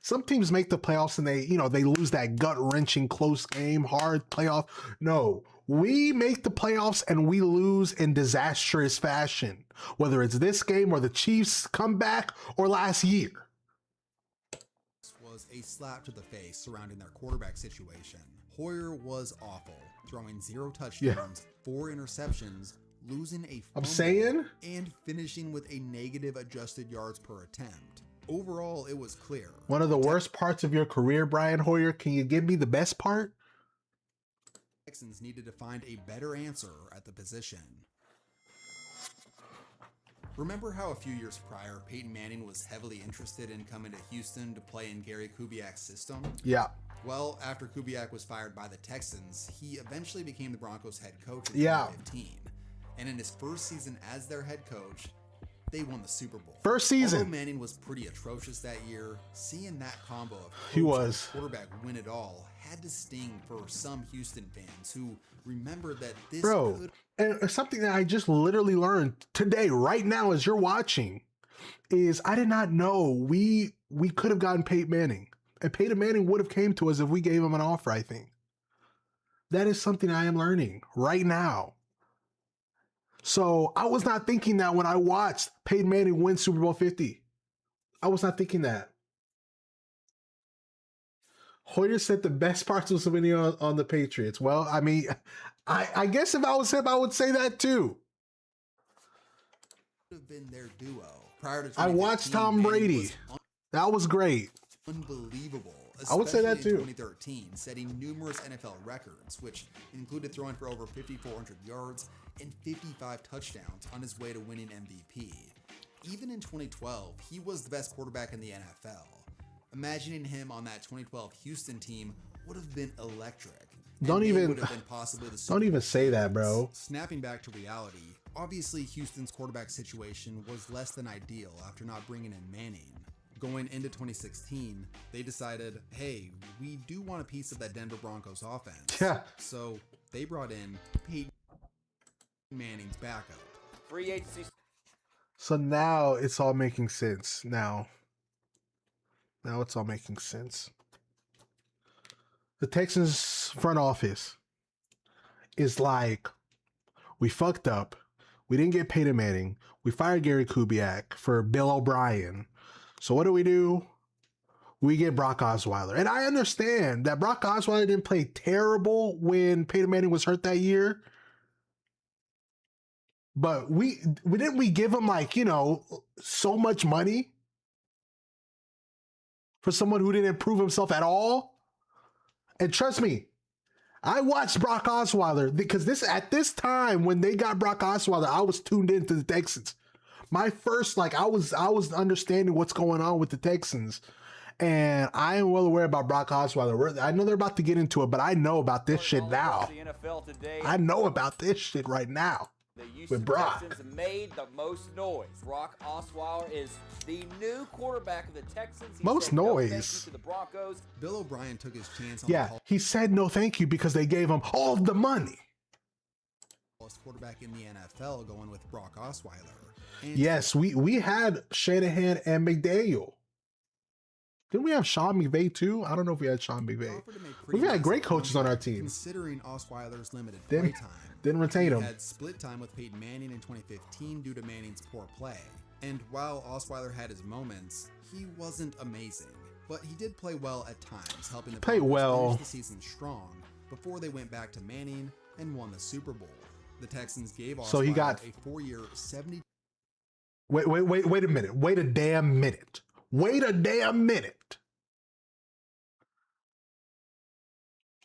Some teams make the playoffs and they lose that gut-wrenching close game, hard playoff. No, we make the playoffs and we lose in disastrous fashion, whether it's this game or the Chiefs comeback or last year. Was a slap to the face surrounding their quarterback situation. Hoyer was awful, throwing 0 touchdowns, 4 interceptions, losing a fumble, and finishing with a negative adjusted yards per attempt. Overall, it was clear. One of the worst parts of your career, Brian Hoyer. Can you give me the best part? Texans needed to find a better answer at the position. Remember how a few years prior, Peyton Manning was heavily interested in coming to Houston to play in Gary Kubiak's system? Yeah. Well, after Kubiak was fired by the Texans, he eventually became the Broncos head coach in 2015. And in his first season as their head coach, they won the Super Bowl. First season. Although Manning was pretty atrocious that year, seeing that combo of coach and quarterback win it all had to sting for some Houston fans who remembered that this could... And something that I just literally learned today, right now, as you're watching, is I did not know we could have gotten Peyton Manning. And Peyton Manning would have came to us if we gave him an offer, I think. That is something I am learning right now. So I was not thinking that when I watched Peyton Manning win Super Bowl 50. I was not thinking that. Hoyer said the best parts was winning on the Patriots. Well, I mean, I guess if I was him, I would say that too. Have been their duo prior to. I watched Tom Brady. That was great. Unbelievable. I would say that too. In 2013, setting numerous NFL records, which included throwing for over 5,400 yards and 55 touchdowns on his way to winning MVP. Even in 2012, he was the best quarterback in the NFL. Imagining him on that 2012 Houston team would have been electric. Don't even say that, bro. Snapping back to reality, obviously Houston's quarterback situation was less than ideal after not bringing in Manning. Going into 2016, they decided, hey, we do want a piece of that Denver Broncos offense. Yeah. So they brought in Peyton Manning's backup. Free agency. So now it's all making sense. Now it's all making sense. The Texans front office is like, we fucked up. We didn't get Peyton Manning. We fired Gary Kubiak for Bill O'Brien. So what do? We get Brock Osweiler. And I understand that Brock Osweiler didn't play terrible when Peyton Manning was hurt that year. But we give him, like, you know, so much money for someone who didn't prove himself at all. And trust me, I watched Brock Osweiler because at this time when they got Brock Osweiler, I was tuned into the Texans. My first, like, I was understanding what's going on with the Texans, and I am well aware about Brock Osweiler. I know they're about to get into it, but I know about this shit now. I know about this shit right now. The Houston Texans made the most noise. Brock Osweiler is the new quarterback of the Texans. He most said noise. No thank you to the Broncos. Bill O'Brien took his chance on the he said no thank you because they gave him all the money. Quarterback in the NFL going with Brock Osweiler. And yes, we had Shanahan and McDaniel. Didn't we have Sean McVay too? I don't know if we had Sean McVay. We've had great coaches on our team. Considering Osweiler's limited play time, didn't retain him. He had split time with Peyton Manning in 2015 due to Manning's poor play. And while Osweiler had his moments, he wasn't amazing. But he did play well at times, helping the Broncos finish the season strong before they went back to Manning and won the Super Bowl. The Texans gave Osweiler he got a 4-year, 70. Wait a minute. Wait a damn minute. Wait a damn minute.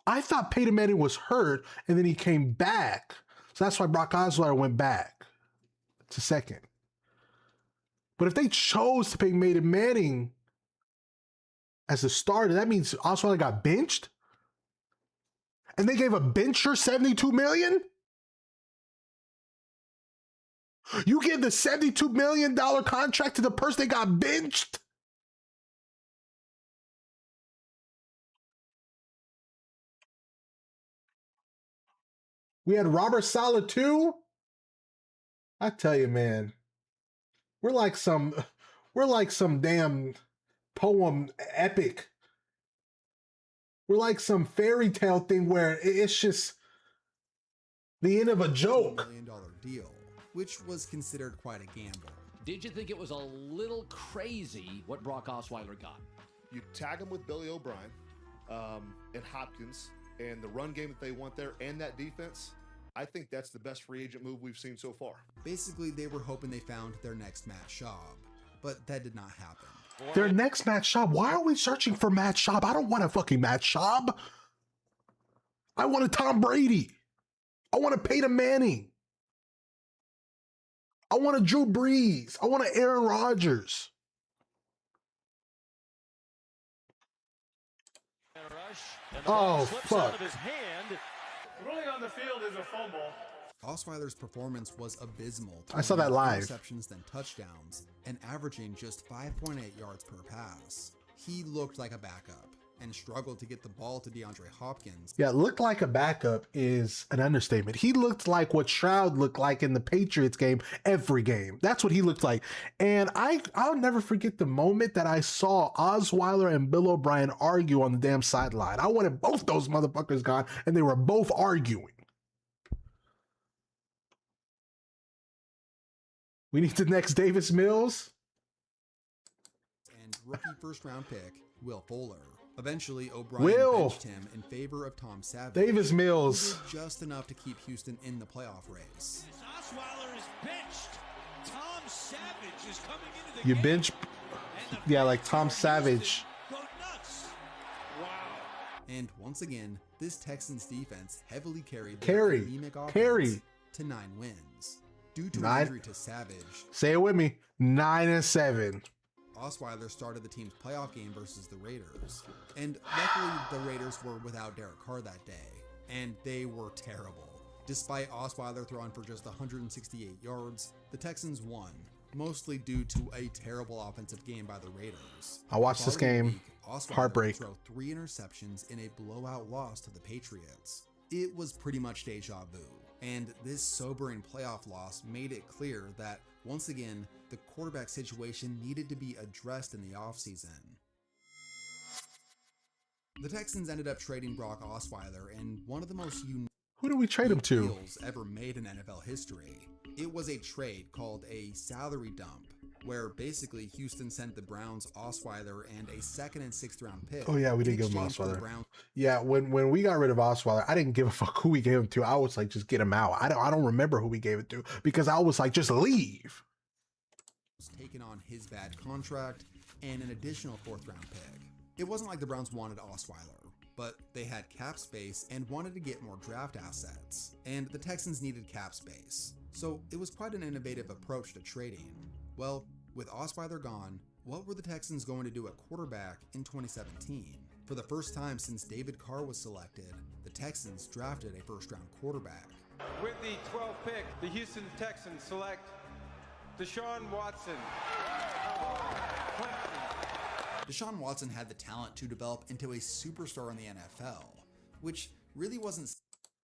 I thought Peyton Manning was hurt and then he came back. So that's why Brock Osweiler went back to second. But if they chose to pay Peyton Manning as a starter, that means Osweiler got benched? And they gave a bencher $72 million? You give the $72 million contract to the person that got benched? We had Robert Saleh too. I tell you, man, we're like some damn poem epic. We're like some fairy tale thing where it's just the end of a joke. $1 million deal, which was considered quite a gamble. Did you think it was a little crazy what Brock Osweiler got? You tag him with Billy O'Brien and Hopkins and the run game that they want there and that defense. I think that's the best free agent move we've seen so far. Basically, they were hoping they found their next Matt Schaub, but that did not happen. Their next Matt Schaub? Why are we searching for Matt Schaub? I don't want a fucking Matt Schaub. I want a Tom Brady. I want a Peyton Manning. I want a Drew Brees. I want an Aaron Rodgers. Oh, fuck. Rolling on the field is a fumble. Osweiler's performance was abysmal. I saw that live. Interceptions then touchdowns, and averaging just 5.8 yards per pass. He looked like a backup and struggled to get the ball to DeAndre Hopkins. Yeah, looked like a backup is an understatement. He looked like what Stroud looked like in the Patriots game every game. That's what he looked like. And I'll never forget the moment that I saw Osweiler and Bill O'Brien argue on the damn sideline. I wanted both those motherfuckers gone, and they were both arguing. We need the next Davis Mills. And rookie first-round pick, Will Fuller. Eventually, O'Brien benched him in favor of Tom Savage. Davis Mills. Who did just enough to keep Houston in the playoff race. Osweiler is benched. Tom Savage is coming into the You game. bench, yeah, like Tom Savage. Go nuts. Wow. And once again, this Texans defense heavily carried their anemic offense to 9 wins. Due to an injury to Savage. Say it with me. 9-7. Osweiler started the team's playoff game versus the Raiders. And luckily, the Raiders were without Derek Carr that day. And they were terrible. Despite Osweiler throwing for just 168 yards, the Texans won, mostly due to a terrible offensive game by the Raiders. I watched this game. Heartbreak. Throw 3 interceptions in a blowout loss to the Patriots. It was pretty much deja vu. And this sobering playoff loss made it clear that, once again, the quarterback situation needed to be addressed in the offseason. The Texans ended up trading Brock Osweiler in one of the most unique Who do we trade him to? deals ever made in NFL history. It was a trade called a salary dump, where basically Houston sent the Browns Osweiler and a 2nd and 6th round pick. Oh yeah, we did in give him exchange for the Osweiler. Browns. Yeah, when we got rid of Osweiler, I didn't give a fuck who we gave him to. I was like, just get him out. I don't remember who we gave it to because I was like, just leave. Taken on his bad contract and an additional 4th round pick. It wasn't like the Browns wanted Osweiler, but they had cap space and wanted to get more draft assets, and the Texans needed cap space. So it was quite an innovative approach to trading. Well, with Osweiler gone, what were the Texans going to do at quarterback in 2017? For the first time since David Carr was selected, the Texans drafted a 1st round quarterback. With the 12th pick, the Houston Texans select Deshaun Watson. Deshaun Watson had the talent to develop into a superstar in the NFL, which really wasn't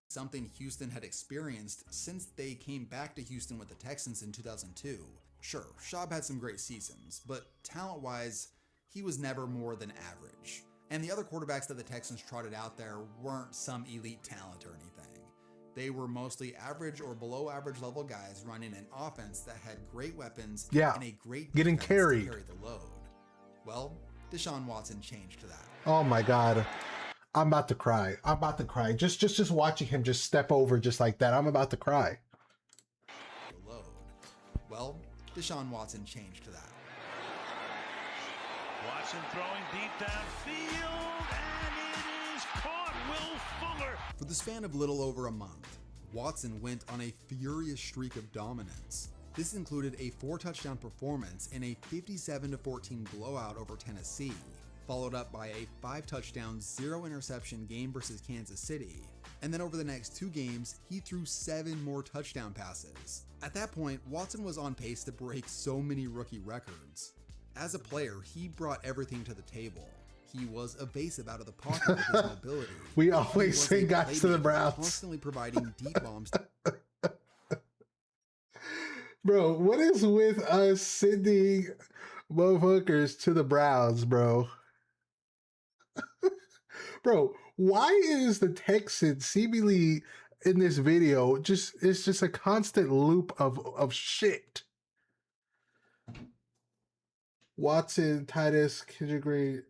something Houston had experienced since they came back to Houston with the Texans in 2002. Sure, Schaub had some great seasons, but talent-wise, he was never more than average. And the other quarterbacks that the Texans trotted out there weren't some elite talent or anything. They were mostly average or below average level guys running an offense that had great weapons and a great getting defense carried. to carry the load. Well, Deshaun Watson changed that. Oh my God. I'm about to cry. I'm about to cry. Just watching him just step over just like that. I'm about to cry. Load. Well, Deshaun Watson changed that. Watson throwing deep downfield, and it is caught. Will Fuller. For the span of little over a month, Watson went on a furious streak of dominance. This included a 4-touchdown performance in a 57-14 blowout over Tennessee, followed up by a 5-touchdown, 0-interception game versus Kansas City. And then over the next 2 games, he threw 7 more touchdown passes. At that point, Watson was on pace to break so many rookie records. As a player, he brought everything to the table. He was evasive out of the pocket with his mobility. We always send guys to the Browns. Constantly providing deep bombs. Bro, what is with us sending motherfuckers to the Browns, bro? Bro, why is the Texans seemingly in this video it's just a constant loop of shit? Watson, Titus, Kendrick Green,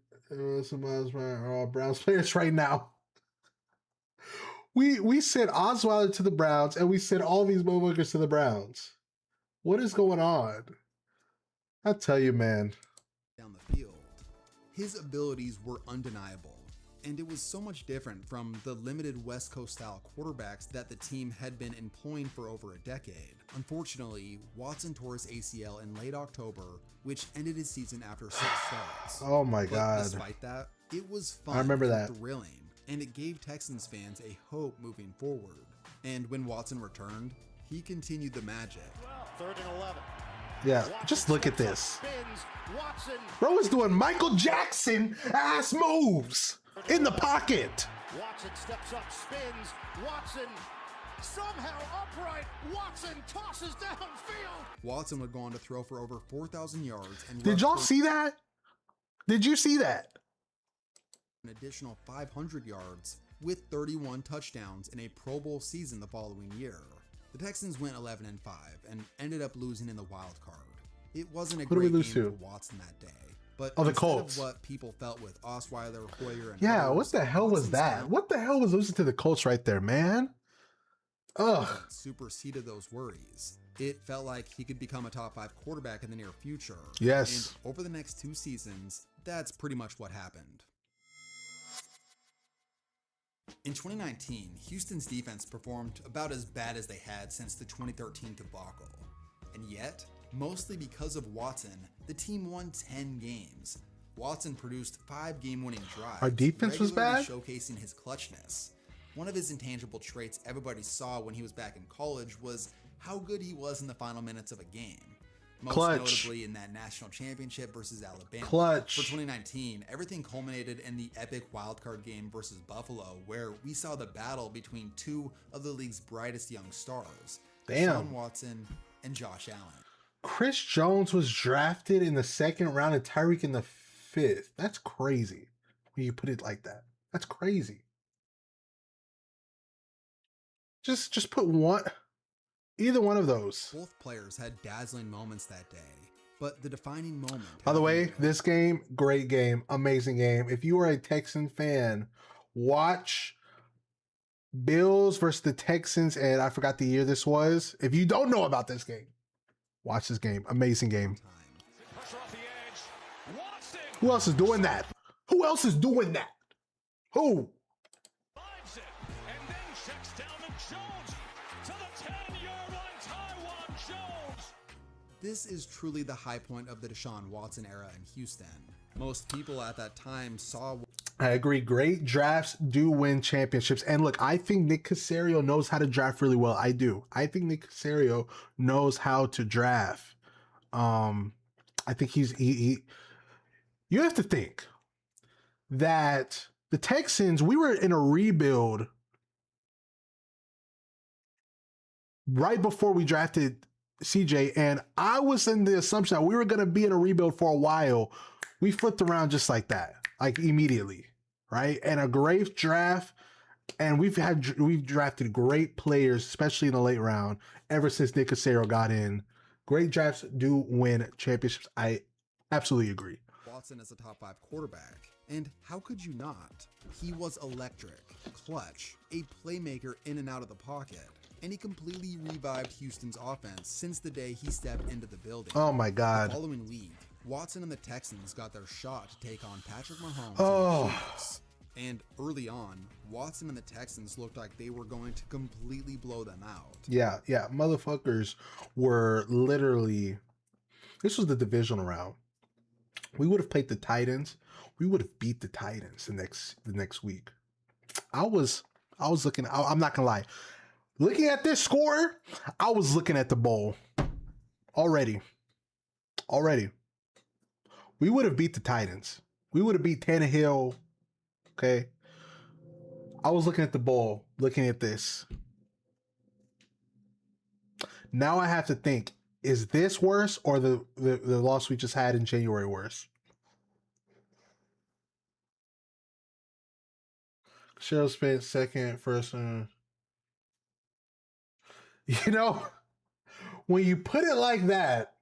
some Miles Bryant are all Browns players right now. We sent Osweiler to the Browns and we sent all these motherfuckers to the Browns. What is going on? I tell you, man. Down the field. His abilities were undeniable, and it was so much different from the limited West Coast style quarterbacks that the team had been employing for over a decade. Unfortunately, Watson tore his ACL in late October, which ended his season after 6 starts. Oh my God. Despite that, it was fun I remember and that. thrilling, and it gave Texans fans a hope moving forward. And when Watson returned, he continued the magic. 3rd and 11. Yeah, just look at this. Spins. Watson. Bro is doing Michael Jackson ass moves in the pocket. Watson steps up, spins. Watson somehow upright. Watson tosses downfield. Watson would go on to throw for over 4,000 yards. And Did y'all see that? Did you see that? An additional 500 yards with 31 touchdowns in a Pro Bowl season the following year. The Texans went 11-5 and ended up losing in the wild card. It wasn't a Who did we great lose game to? for Watson that day. But Oh, the instead Colts. of what people felt with Osweiler, Hoyer, and Yeah, others, what the hell was Watson's that? talent What the hell was losing to the Colts right there, man? Ugh. superseded those worries. It felt like he could become a top 5 quarterback in the near future. Yes. And over the next 2 seasons, that's pretty much what happened. In 2019, Houston's defense performed about as bad as they had since the 2013 debacle. And yet, mostly because of Watson, the team won 10 games. Watson produced 5 game-winning drives. Our defense was regularly bad? showcasing his clutchness. One of his intangible traits everybody saw when he was back in college was how good he was in the final minutes of a game. Most Clutch. notably in that national championship versus Alabama. Clutch. For 2019, everything culminated in the epic wildcard game versus Buffalo, where we saw the battle between 2 of the league's brightest young stars, Damn. Deshaun Watson and Josh Allen. Chris Jones was drafted in the 2nd round and Tyreek in the 5th. That's crazy when you put it like that. That's crazy. Just put either one of those. Both players had dazzling moments that day, but the defining moment... By the way, this game, great game, amazing game. If you are a Texan fan, watch Bills versus the Texans, and I forgot the year this was. If you don't know about this game, watch this game. Amazing game. Who else is doing that? Who else is doing that? Who? This is truly the high point of the Deshaun Watson era in Houston. Most people at that time saw... I agree. Great drafts do win championships. And look, I think Nick Caserio knows how to draft really well. I do. I think Nick Caserio knows how to draft. I think you have to think that the Texans, we were in a rebuild right before we drafted CJ, and I was in the assumption that we were going to be in a rebuild for a while. We flipped around just like that, like immediately, right? And a great draft, and we've drafted great players, especially in the late round, ever since Nick Caserio got in. Great drafts do win championships. I absolutely agree. Watson is a top 5 quarterback, and how could you not? He was electric, clutch, a playmaker in and out of the pocket. And he completely revived Houston's offense since the day he stepped into the building. Oh my God. The following week, Watson and the Texans got their shot to take on Patrick Mahomes and the Chiefs. And early on, Watson and the Texans looked like they were going to completely blow them out. Yeah. Motherfuckers were literally... This was the divisional round. We would have played the Titans. We would have beat the Titans the next week. I was looking... I'm not gonna lie. Looking at this score, I was looking at the bowl already. We would have beat the Titans. We would have beat Tannehill. Okay. I was looking at the bowl, looking at this. Now I have to think, is this worse or the loss we just had in January worse? Cheryl spent second, first. You know, when you put it like that,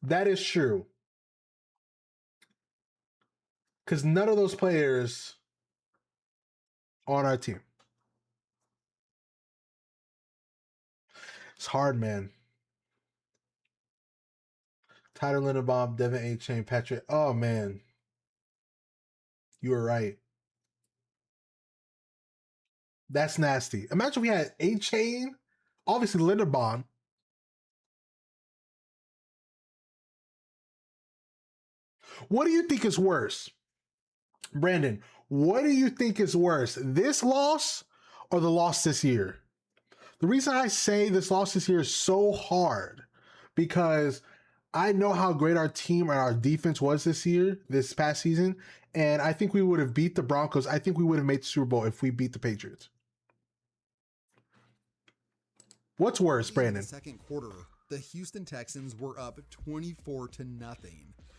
that is true. Because none of those players are on our team. It's hard, man. Tyler Linderbaum, Devin A. Chain, Patrick. Oh, man. You were right. That's nasty. Imagine we had A. Chain. Obviously, Linderbaum. What do you think is worse? Brandon, what do you think is worse? This loss or the loss this year? The reason I say this loss this year is so hard because I know how great our team and our defense was this past season, and I think we would have beat the Broncos. I think we would have made the Super Bowl if we beat the Patriots. What's worse, Brandon? In the second quarter, the Houston Texans were up 24-0.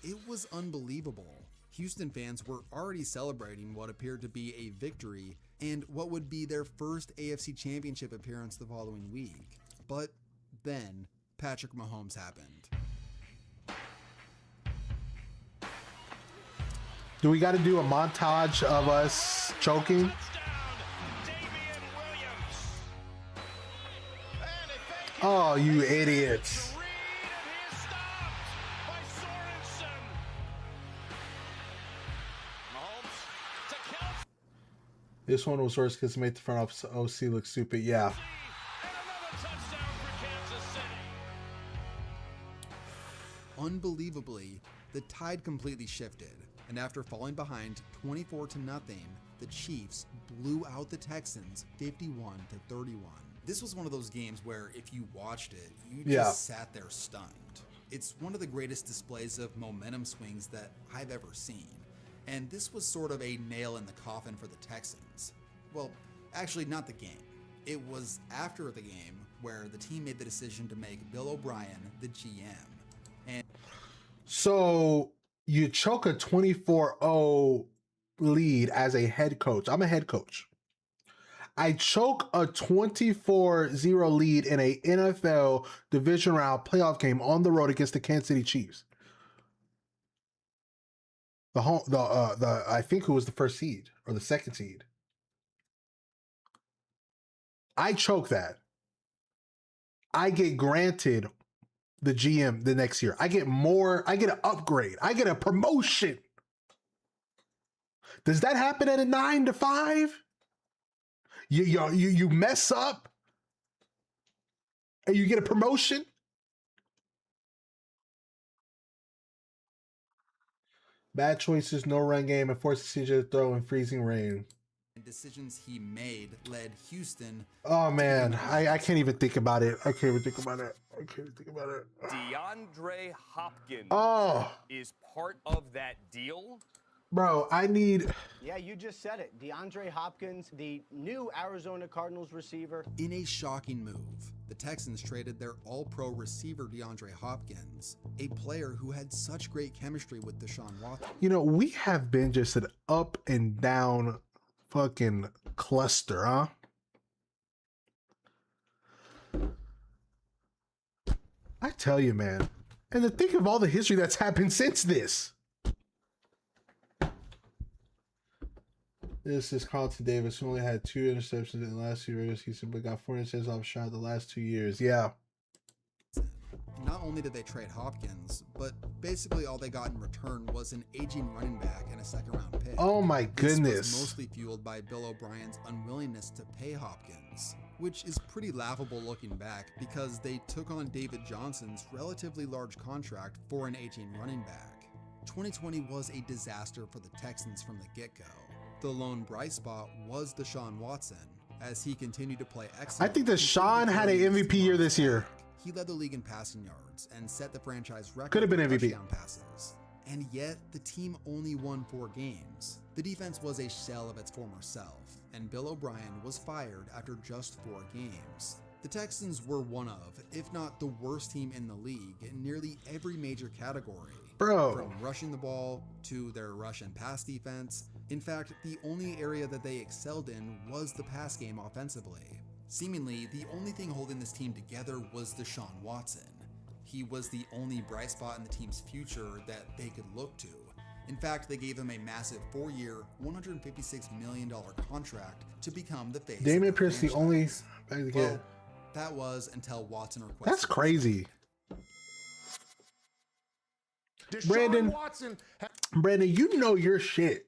It was unbelievable. Houston fans were already celebrating what appeared to be a victory and what would be their first AFC Championship appearance the following week. But then Patrick Mahomes happened. Do we got to do a montage of us choking? Oh, you idiots. This one was worse because it made the front office OC look stupid. Yeah. Unbelievably, the tide completely shifted, and after falling behind 24-0, the Chiefs blew out the Texans 51-31. This was one of those games where if you watched it, you just sat there stunned. It's one of the greatest displays of momentum swings that I've ever seen, and this was sort of a nail in the coffin for the Texans. Well, actually not the game. It was after the game where the team made the decision to make Bill O'Brien the GM. And so you choke a 24-0 lead as a head coach. I'm a head coach. I choke a 24-0 lead in a NFL division round playoff game on the road against the Kansas City Chiefs. I think who was the first seed or the second seed. I choke that. I get granted the GM the next year. I get an upgrade. I get a promotion. Does that happen at a 9 to 5? You mess up and you get a promotion? Bad choices, no run game, and forced CJ to throw in freezing rain. Decisions he made led Houston. Oh man, I can't even think about it. I can't even think about it. DeAndre Hopkins is part of that deal. Bro, I need... Yeah, you just said it. DeAndre Hopkins, the new Arizona Cardinals receiver. In a shocking move, the Texans traded their all-pro receiver DeAndre Hopkins, a player who had such great chemistry with Deshaun Watson. You know, we have been just an up and down fucking cluster, huh? I tell you, man. And to think of all the history that's happened since this. This is Carlton Davis, who only had 2 interceptions in the last 2 regular seasons, but got 4 interceptions off shot the last 2 years. Yeah. Not only did they trade Hopkins, but basically all they got in return was an aging running back and a second-round pick. Oh my goodness. This was mostly fueled by Bill O'Brien's unwillingness to pay Hopkins, which is pretty laughable looking back because they took on David Johnson's relatively large contract for an aging running back. 2020 was a disaster for the Texans from the get-go. The lone bright spot was Deshaun Watson, as he continued to play excellent. I think Deshaun had an MVP year this year. He led the league in passing yards and set the franchise record Could have been for MVP. touchdown passes. And yet, the team only won 4 games. The defense was a shell of its former self, and Bill O'Brien was fired after just 4 games. The Texans were one of, if not the worst team in the league in nearly every major category. Bro. From rushing the ball to their rush and pass defense. In fact, the only area that they excelled in was the pass game offensively. Seemingly, the only thing holding this team together was Deshaun Watson. He was the only bright spot in the team's future that they could look to. In fact, they gave him a massive 4-year, $156 million contract to become the face. Damian Pierce, the only... Well, that was until Watson requested. That's crazy. Brandon, Brandon, you know your shit.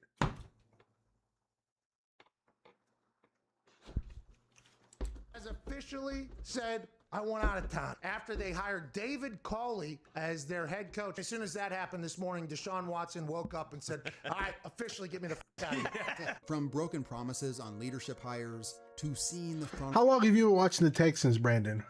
has officially said, I want out of town. After they hired David Culley as their head coach. As soon as that happened this morning, Deshaun Watson woke up and said, all right, officially get me the f*** out of here. From broken promises on leadership hires to seeing the front How long have you been watching the Texans, Brandon?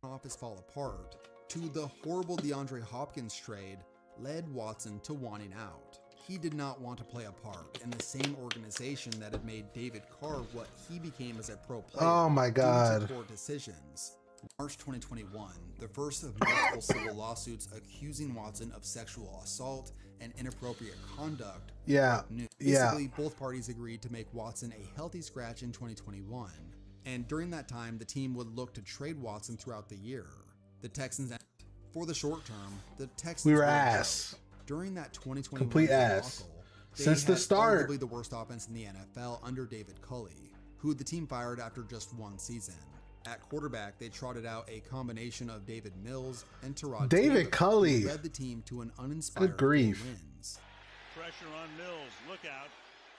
office fall apart to the horrible DeAndre Hopkins trade led Watson to wanting out. He did not want to play a part in the same organization that had made David Carr what he became as a pro player. Oh my God. Due to poor decisions. March 2021, the first of multiple civil lawsuits accusing Watson of sexual assault and inappropriate conduct. Yeah. Basically, both parties agreed to make Watson a healthy scratch in 2021. And during that time, the team would look to trade Watson throughout the year. The Texans, for the short term, the Texans we were ass. During that 2021 complete ass. since the start. Arguably the worst offense in the NFL under David Culley, who the team fired after just one season. At quarterback, they trotted out a combination of David Mills and Tyrod David Taylor, Culley who led the team to an uninspired Good grief. 4 wins. Pressure on Mills. Look out.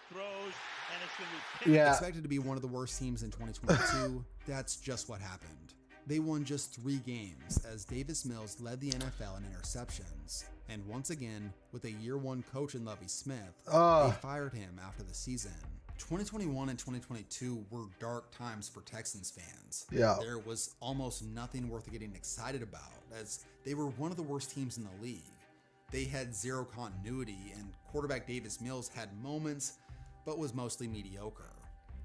Throws, and it's going to be Yeah. Expected to be one of the worst teams in 2022, that's just what happened. They won just 3 games as Davis Mills led the NFL in interceptions. And once again, with a year 1 coach in Lovie Smith, they fired him after the season. 2021 and 2022 were dark times for Texans fans. Yeah. There was almost nothing worth getting excited about, as they were one of the worst teams in the league. They had zero continuity, and quarterback Davis Mills had moments, but was mostly mediocre.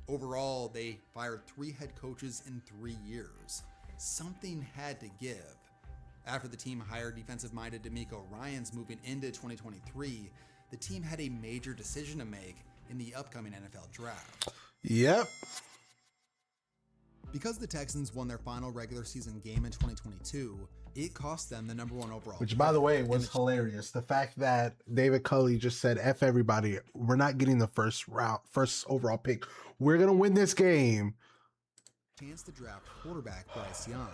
Overall, they fired 3 head coaches in 3 years. Something had to give. After the team hired defensive-minded DeMeco Ryans moving into 2023, the team had a major decision to make in the upcoming NFL draft. Yep. Because the Texans won their final regular season game in 2022, it cost them the #1 overall. Which, by the way, was hilarious. The fact that David Culley just said, F everybody, we're not getting the first overall pick. We're going to win this game. Chance to draft quarterback Bryce Young.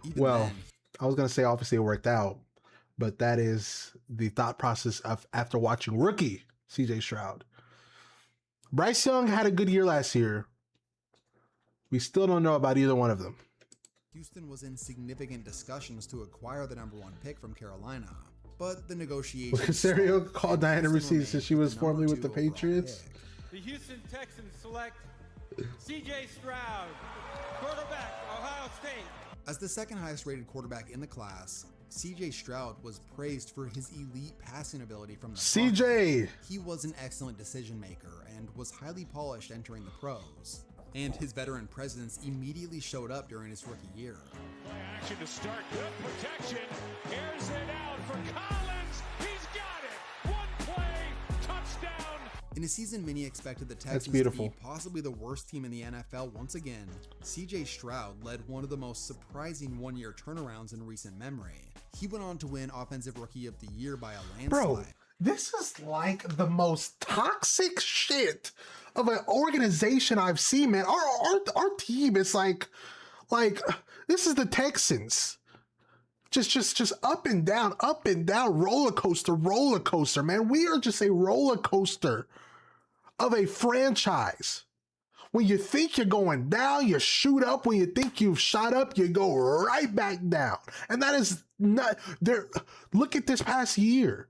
Even Well, then, I was going to say, obviously, it worked out. But that is the thought process of after watching rookie CJ Stroud. Bryce Young had a good year last year. We still don't know about either one of them. Houston was in significant discussions to acquire the #1 pick from Carolina, but the negotiations... Casario called Diana Rusi since she was formerly with the Patriots. The Houston Texans select C.J. Stroud, quarterback, Ohio State. As the second highest rated quarterback in the class, C.J. Stroud was praised for his elite passing ability from the CJ! pocket. He was an excellent decision maker and was highly polished entering the pros. And his veteran presence immediately showed up during his rookie year. Play action to start. Good protection. Airs it out for Collins. He's got it. One play. Touchdown. In a season many expected the Texans to be possibly the worst team in the NFL once again, C.J. Stroud led one of the most surprising one-year turnarounds in recent memory. He went on to win Offensive Rookie of the Year by a landslide. Bro, this is like the most toxic shit of an organization I've seen, man. Our team is like this is the Texans. Just up and down, roller coaster, man. We are just a roller coaster of a franchise. When you think you're going down, you shoot up. When you think you've shot up, you go right back down. And that is not there. Look at this past year.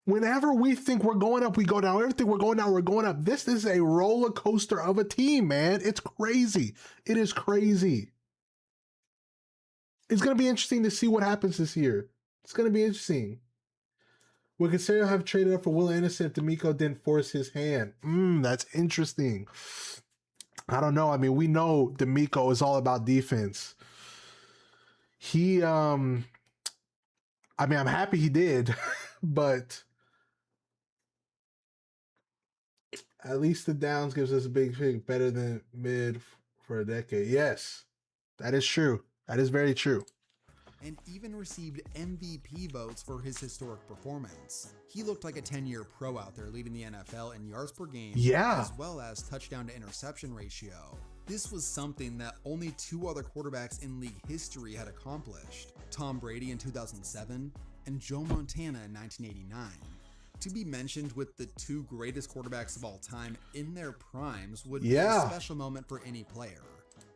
Whenever we think we're going up, we go down. Everything we're going down, we're going up. This is a roller coaster of a team, man. It's crazy. It is crazy. It's going to be interesting to see what happens this year. It's going to be interesting. Would Casario have traded up for Will Anderson if DeMeco didn't force his hand? That's interesting. I don't know. I mean, we know DeMeco is all about defense. I mean, I'm happy he did, but at least the downs gives us a big pick, better than mid for a decade. Yes, that is true. That is very true. And even received MVP votes for his historic performance. He looked like a 10-year pro out there leading the NFL in yards per game, as well as touchdown to interception ratio. This was something that only 2 other quarterbacks in league history had accomplished, Tom Brady in 2007 and Joe Montana in 1989. To be mentioned with the 2 greatest quarterbacks of all time in their primes would be a special moment for any player.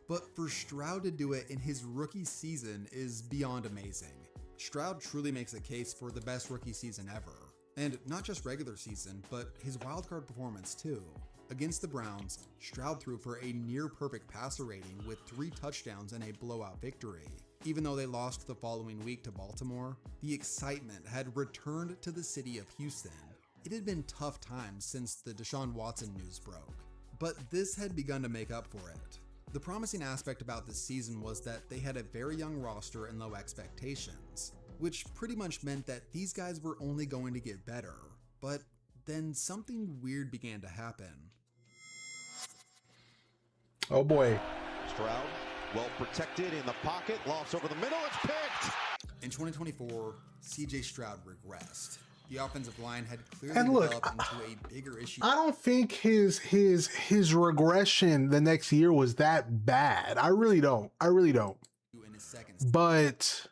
But for Stroud to do it in his rookie season is beyond amazing. Stroud truly makes a case for the best rookie season ever. And not just regular season, but his wildcard performance too. Against the Browns, Stroud threw for a near-perfect passer rating with 3 touchdowns and a blowout victory. Even though they lost the following week to Baltimore, the excitement had returned to the city of Houston. It had been tough times since the Deshaun Watson news broke, but this had begun to make up for it. The promising aspect about this season was that they had a very young roster and low expectations, which pretty much meant that these guys were only going to get better. But then something weird began to happen. Oh boy. Stroud, well protected in the pocket, loss over the middle, it's picked! In 2024, CJ Stroud regressed. The offensive line had clearly And look, developed into a bigger issue. I don't think his regression the next year was that bad. I really don't. In his second But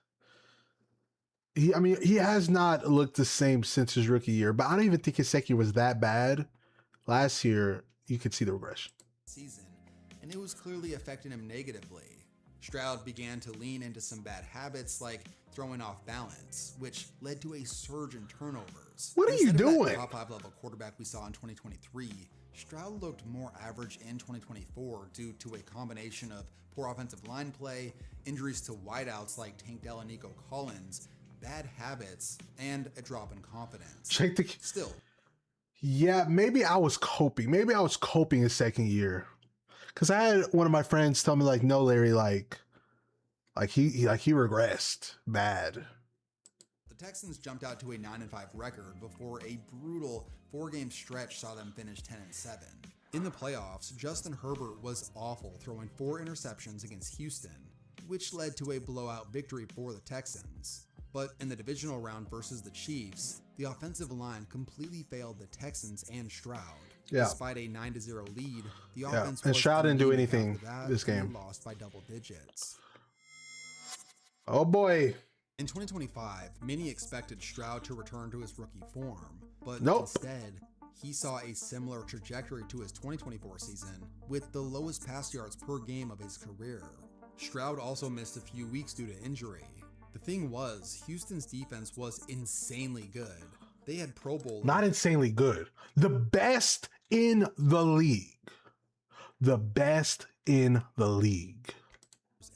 he has not looked the same since his rookie year. But I don't even think his second year was that bad. Last year, you could see the regression. season, and it was clearly affecting him negatively. Stroud began to lean into some bad habits like throwing off balance, which led to a surge in turnovers. What are you Instead of that doing? top 5 level quarterback we saw in 2023, Stroud looked more average in 2024 due to a combination of poor offensive line play, injuries to wideouts like Tank Dell and Nico Collins, bad habits, and a drop in confidence. Still, Yeah, maybe I was coping. Maybe I was coping his second year. Cause I had one of my friends tell me like, no, Larry, like he regressed bad. the Texans jumped out to a 9-5 record before a brutal 4-game stretch saw them finish 10-7. In the playoffs, Justin Herbert was awful, throwing 4 interceptions against Houston, which led to a blowout victory for the Texans. But in the divisional round versus the Chiefs, the offensive line completely failed the Texans and Stroud. Yeah. Despite a 9-0 lead, the offense and was Stroud didn't do anemic anything after that, this and game. they lost by double digits. Oh boy. In 2025, many expected Stroud to return to his rookie form, but Nope. instead, he saw a similar trajectory to his 2024 season, with the lowest pass yards per game of his career. Stroud also missed a few weeks due to injury. The thing was, Houston's defense was insanely good. They had Pro Bowl. Not insanely good. The best in the league. The best in the league.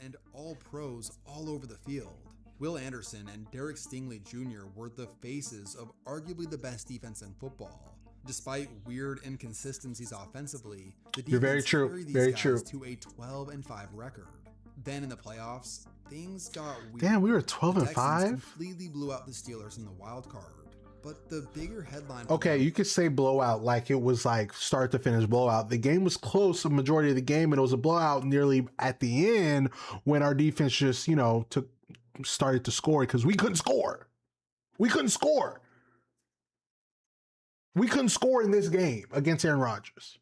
And all pros all over the field. Will Anderson and Derek Stingley Jr. were the faces of arguably the best defense in football. Despite weird inconsistencies offensively, the You're very defense true. carried these Very guys true. to a 12-5 record. Then in the playoffs, things got weird. Damn, we were The 12-5? Texans completely blew out the Steelers in the wild card. But the bigger headline. Okay, you could say blowout like it was like start to finish blowout. The game was close a majority of the game, and it was a blowout nearly at the end when our defense just, started to score because we couldn't score. We couldn't score. We couldn't score in this game against Aaron Rodgers.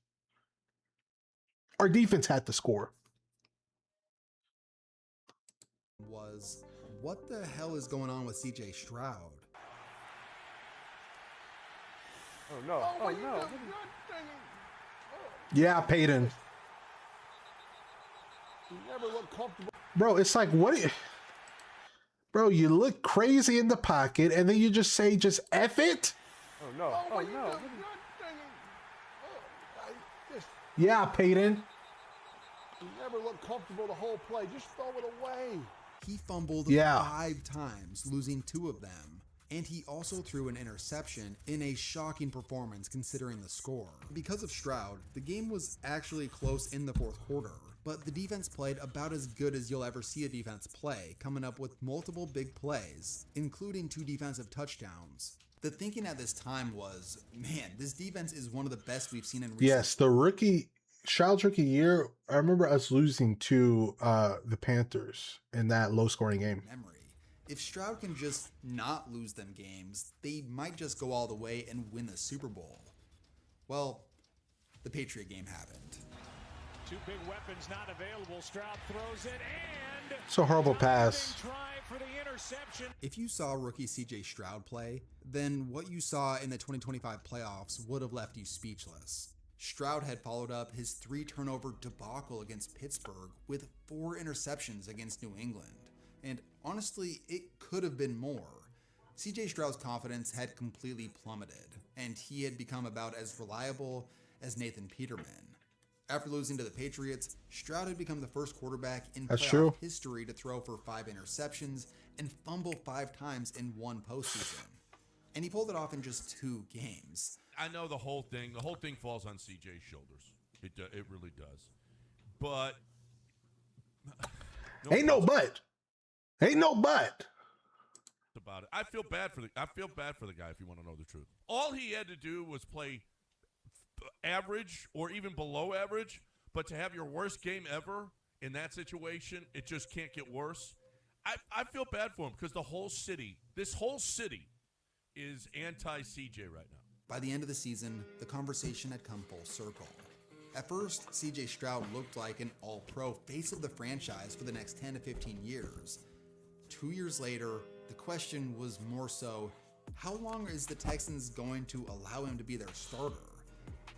Our defense had to score. Was what the hell is going on with CJ Stroud? Oh no! Oh no! Yeah, Peyton. You never look comfortable. Bro, it's like, bro, you look crazy in the pocket, and then you just say, just F it? Oh no! Oh no! Yeah, Peyton. You never look comfortable the whole play. Just throw it away. He fumbled 5 times, losing 2 of them. And he also threw an interception in a shocking performance considering the score. Because of Stroud, the game was actually close in the fourth quarter, but the defense played about as good as you'll ever see a defense play, coming up with multiple big plays, including 2 defensive touchdowns. The thinking at this time was, man, this defense is one of the best we've seen in recent Yes, Stroud's rookie year, I remember us losing to the Panthers in that low-scoring game. memory. If Stroud can just not lose them games, they might just go all the way and win the Super Bowl. Well, the Patriot game happened. 2 big weapons not available. Stroud throws it and It's a horrible pass. try for the interception. If you saw rookie CJ Stroud play, then what you saw in the 2025 playoffs would have left you speechless. Stroud had followed up his 3-turnover debacle against Pittsburgh with 4 interceptions against New England. And honestly, it could have been more. CJ Stroud's confidence had completely plummeted, and he had become about as reliable as Nathan Peterman. After losing to the Patriots, Stroud had become the first quarterback in That's playoff true. history to throw for 5 interceptions and fumble 5 times in one postseason. And he pulled it off in just 2 games. I know the whole thing falls on CJ's shoulders. It really does. But Ain't no but about it. I feel bad for the guy, if you want to know the truth. All he had to do was play average or even below average, but to have your worst game ever in that situation, it just can't get worse. I feel bad for him because this whole city is anti-CJ right now. By the end of the season, the conversation had come full circle. At first, CJ Stroud looked like an all-pro face of the franchise for the next 10 to 15 years. 2 years later, the question was more so, how long is the Texans going to allow him to be their starter?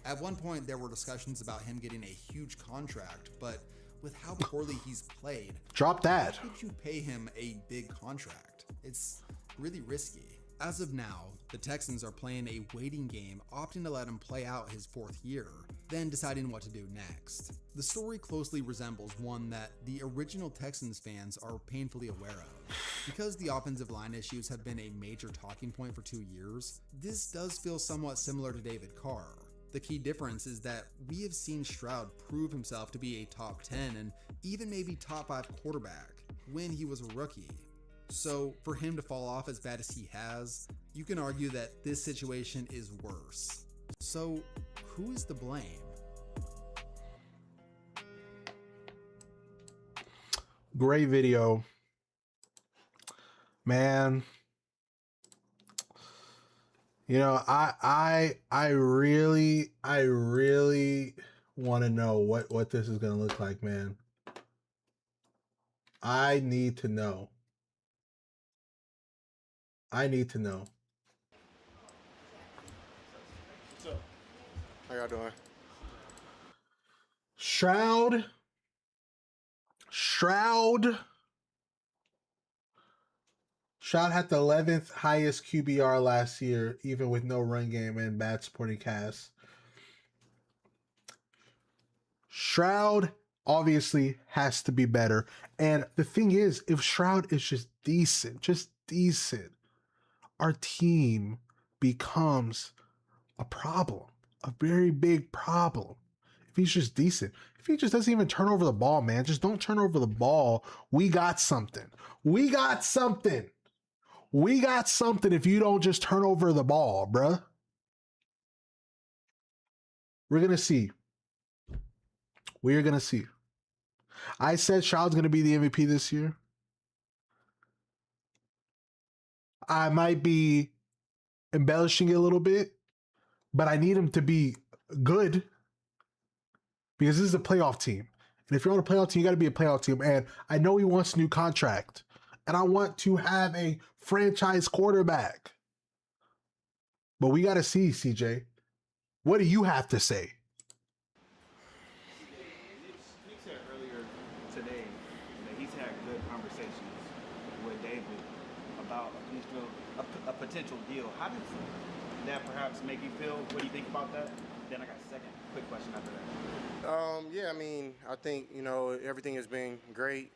At one point, there were discussions about him getting a huge contract, but with how poorly he's played, drop that. How could you pay him a big contract? It's really risky. As of now, the Texans are playing a waiting game, opting to let him play out his 4th year, then deciding what to do next. The story closely resembles one that the original Texans fans are painfully aware of. Because the offensive line issues have been a major talking point for 2 years, this does feel somewhat similar to David Carr. The key difference is that we have seen Stroud prove himself to be a top 10 and even maybe top 5 quarterback when he was a rookie. So for him to fall off as bad as he has, you can argue that this situation is worse. So who is to blame? Great video, man. You know, I really want to know what this is gonna look like, man. I need to know. I need to know. What's up? How y'all doing? Stroud had the 11th highest QBR last year, even with no run game and bad supporting cast. Stroud obviously has to be better. And the thing is, if Stroud is just decent, our team becomes a problem, a very big problem. If he's just decent, if he just doesn't even turn over the ball, man, just don't turn over the ball. We got something. We got something if you don't just turn over the ball, bruh. We're going to see. We're going to see. I said Stroud's going to be the MVP this year. I might be embellishing it a little bit, but I need him to be good because this is a playoff team. And if you're on a playoff team, you got to be a playoff team. And I know he wants a new contract. And I want to have a franchise quarterback. But we got to see, CJ. What do you have to say? Nick said earlier today that he's had good conversations with David about a potential deal. How does that perhaps make you feel? What do you think about that? Then I got a second quick question after that. Yeah, I mean, I think, everything has been great.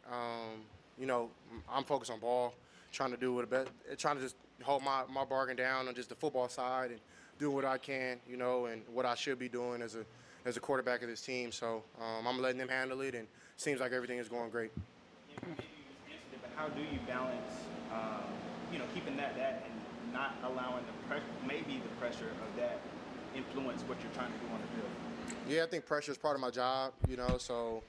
I'm focused on ball, trying to do what trying to just hold my bargain down on just the football side and do what I can, and what I should be doing as a quarterback of this team. So I'm letting them handle it, and it seems like everything is going great. Maybe you just answered it, but how do you balance, keeping that and not allowing the pressure of that influence what you're trying to do on the field? Yeah, I think pressure is part of my job, so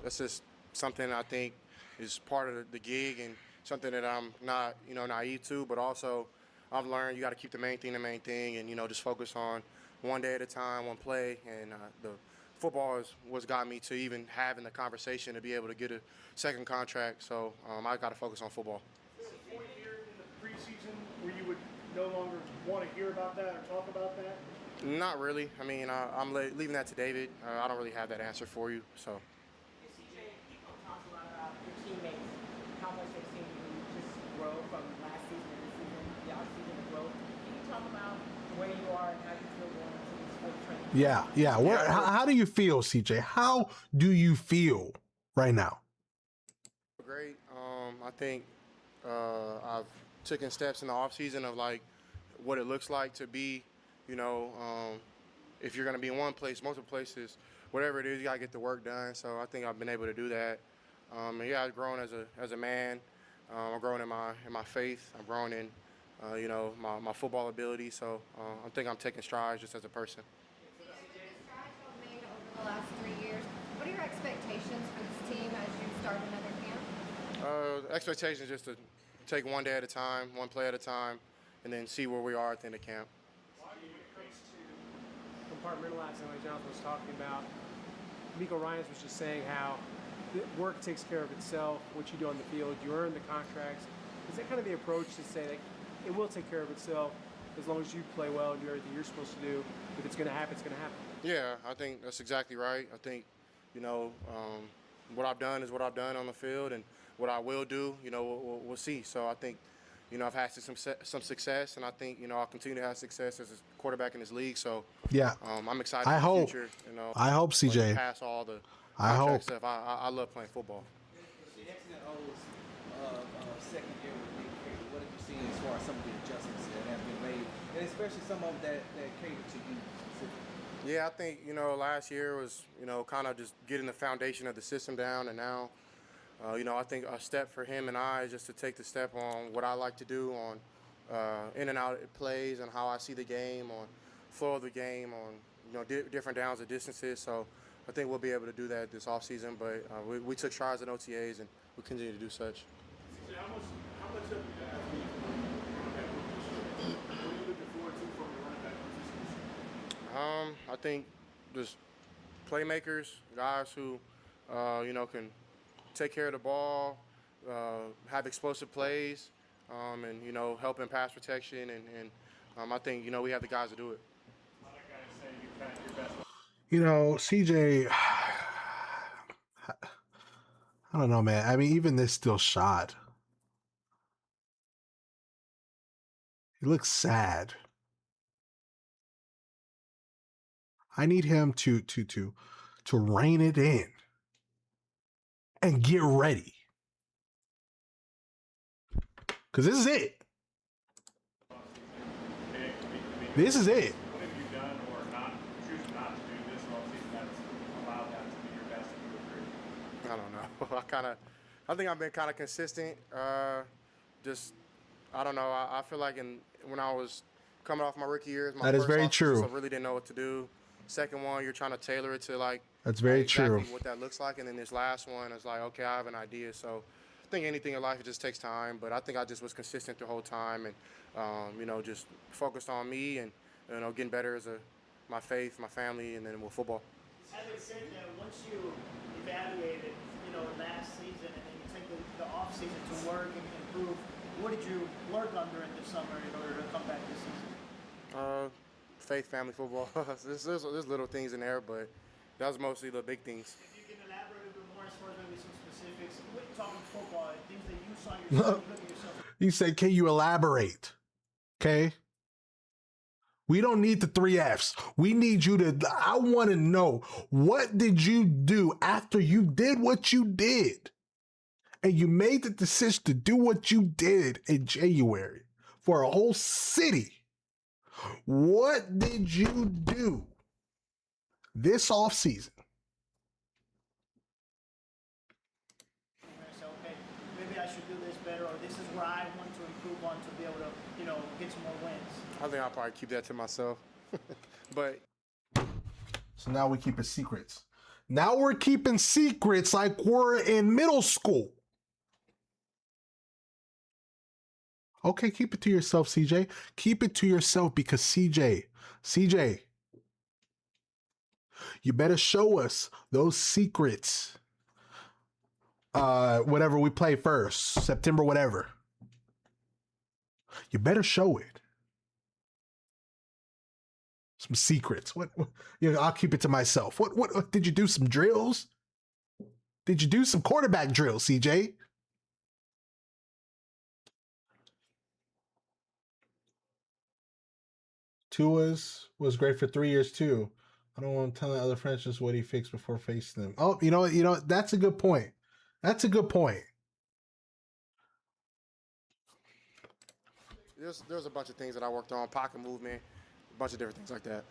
that's just something I think is part of the gig and something that I'm not, naive to, but also I've learned you got to keep the main thing and, just focus on one day at a time, one play, and the football is what's got me to even having the conversation to be able to get a second contract, so I got to focus on football. Is there a point here in the preseason where you would no longer want to hear about that or talk about that? Not really. I mean, I'm leaving that to David. I don't really have that answer for you, so. CJ, people talk a lot about your teammates, how much they've seen you just grow from last season to this season, the offseason of growth. Can you talk about where you are and how you feel going into this sport training? Yeah. How do you feel, CJ? How do you feel right now? Great. I think I've taken steps in the offseason of what it looks like to be, if you're going to be in one place, multiple places, whatever it is, you got to get the work done. So I think I've been able to do that. And yeah, I've grown as a man. I've grown in my faith. I've grown in, my football ability. So I think I'm taking strides just as a person. The strides you've made over the last 3 years, what are your expectations for this team as you start another camp? Expectations just to take one day at a time, one play at a time, and then see where we are at the end of camp. Compartmentalizing, like Jonathan was talking about. Miko Ryans was just saying how work takes care of itself, what you do on the field, you earn the contracts. Is that kind of the approach to say that it will take care of itself as long as you play well and do everything you're supposed to do? If it's going to happen, it's going to happen. Yeah, I think that's exactly right. I think, what I've done is what I've done on the field, and what I will do, we'll see. So I think, I've had some success, and I think, I'll continue to have success as a quarterback in this league. So yeah, I'm excited I for hope. the future. I hope, CJ. Pass all the I hope. stuff. I love playing football. The X and O's second year with Nick Cater, what have you seen as far as some of the adjustments that have been made, and especially some of that cater to you specifically? Yeah, I think, last year was, kind of just getting the foundation of the system down, and now, I think a step for him and I is just to take the step on what I like to do on in and out plays, and how I see the game, on flow of the game, on, different downs and distances. So I think we'll be able to do that this offseason, but we took strides in OTAs, and we continue to do such. How much of the athlete what are you looking forward to from the running back position? I think just playmakers, guys who, can take care of the ball, have explosive plays, and, help in pass protection. And I think, we have the guys to do it. A lot of guys say you're kind of your best. CJ, I don't know, man. I mean, even this still shot. He looks sad. I need him to rein it in and get ready. Because this is it. This is it. What have you done or choose not to do this offseason that's allowed that to be your best in your career? I don't know. I think I've been kind of consistent. I don't know. I feel like when I was coming off my rookie year, That is very true. So I really didn't know what to do. Second one, you're trying to tailor it to That's very exactly true. what that looks like. And then this last one is like, okay, I have an idea. So I think anything in life, it just takes time. But I think I just was consistent the whole time, and just focused on me, and getting better as my faith, my family, and then with football. Having said that, once you evaluated, last season, and then you take the off season to work and improve, what did you work on during the summer in order to come back this season? Faith, family, football. there's little things in there, but that was mostly the big things. If you can elaborate a bit more as far as maybe some specifics, talking football, things that you saw yourself, you look at yourself. You say, can you elaborate? Okay. We don't need the 3 Fs. We need you to, I want to know, what did you do after you did what you did? And you made the decision to do what you did in January for a whole city. What did you do this offseason? Okay, maybe I should do this better, or this is where I want to improve on to be able to, get some more wins. I think I'll probably keep that to myself. But so now we keep it secrets. Now we're keeping secrets like we're in middle school. Okay, keep it to yourself, CJ. Keep it to yourself, because CJ, you better show us those secrets. Whatever we play first, September, whatever. You better show it. Some secrets. What I'll keep it to myself. What did you do? Some drills? Did you do some quarterback drills, CJ? Tua's was great for 3 years too. I don't want to tell other franchises what he fixed before facing them. Oh, you know, that's a good point. That's a good point. There's a bunch of things that I worked on, pocket movement, a bunch of different things like that.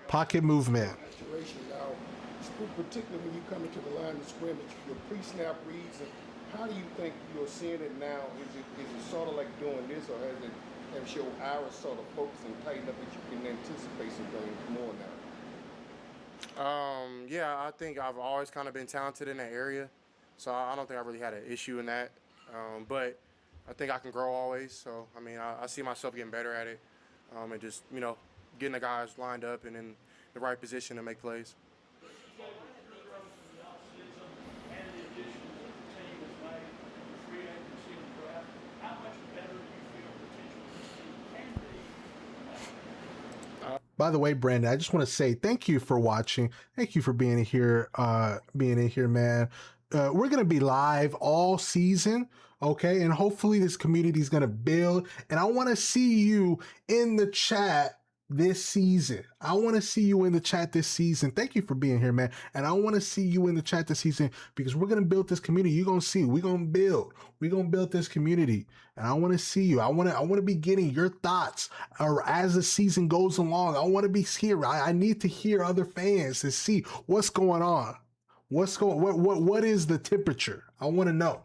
Pocket movement. Now, particularly when you come into the line of scrimmage, your pre-snap reads, and how do you think you're seeing it now? Is it sort of like doing this, or has your hours sort of focused and tightened up that you can anticipate some things more now? Yeah, I think I've always kind of been talented in that area, so I don't think I really had an issue in that. But I think I can grow always. So, I mean, I see myself getting better at it and just, getting the guys lined up and in the right position to make plays. By the way, Brandon, I just want to say thank you for watching. Thank you for being here, man. We're gonna be live all season, okay? And hopefully this community is gonna build. And I want to see you in the chat this season. I want to see you in the chat this season. Thank you for being here, man. And I want to see you in the chat this season because we're gonna build this community. You're gonna see. We're gonna build. We're gonna build this community. And I want to see you. I want to be getting your thoughts as the season goes along. I want to be here. I need to hear other fans to see what's going on. What is the temperature? I want to know.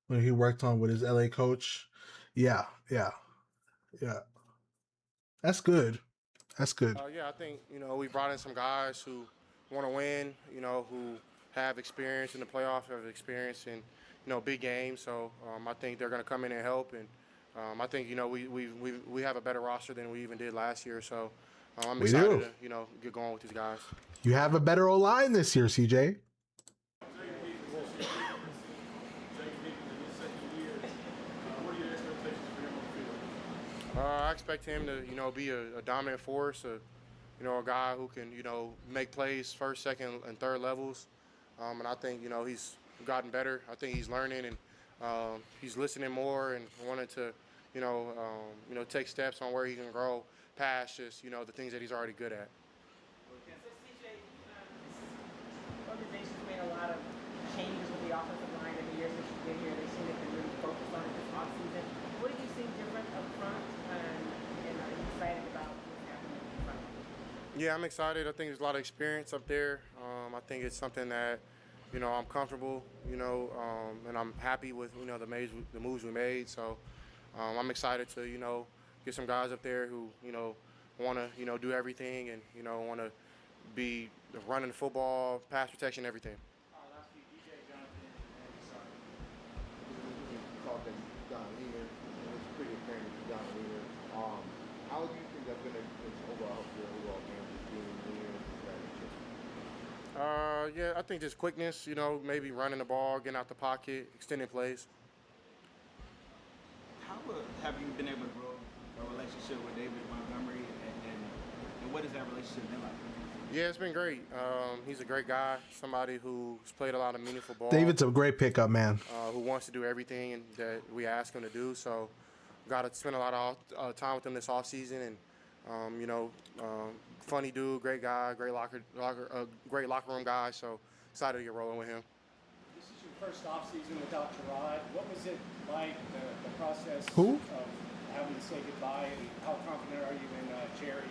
When he worked on with his LA coach. Yeah. That's good. Yeah, I think, we brought in some guys who want to win, who have experience in the playoff, have experience in, big games. So I think they're going to come in and help. And I think, we have a better roster than we even did last year. So I'm excited to, get going with these guys. You have a better O-line this year, CJ. I expect him to, be a dominant force, a guy who can, make plays first, second, and third levels. And I think, he's gotten better. I think he's learning and he's listening more and wanting to, take steps on where he can grow past just, the things that he's already good at. Organization's made a lot of changes with the offensive line in the years since you've been here. They seem to be really focused on it this offseason. What have you seen different up front, and are you excited about what's happening in front? Yeah, I'm excited. I think there's a lot of experience up there. I think it's something that, I'm comfortable, and I'm happy with, the moves we made. So I'm excited to, get some guys up there who, want to, do everything and, want to be running the football, pass protection, everything. How do you think that's going to overall help your overall game, just being leaner and strategy? Yeah, I think just quickness, maybe running the ball, getting out the pocket, extending plays. How have you been able to grow a relationship with David Montgomery, and what has that relationship been like? Yeah, it's been great. He's a great guy, somebody who's played a lot of meaningful ball. David's a great pickup, man. Who wants to do everything that we ask him to do. So got to spend a lot of time with him this offseason. And, funny dude, great guy, great locker room guy. So excited to get rolling with him. This is your first offseason without Stroud. What was it like, the process Who? of having to say goodbye, and how confident are you in Jerry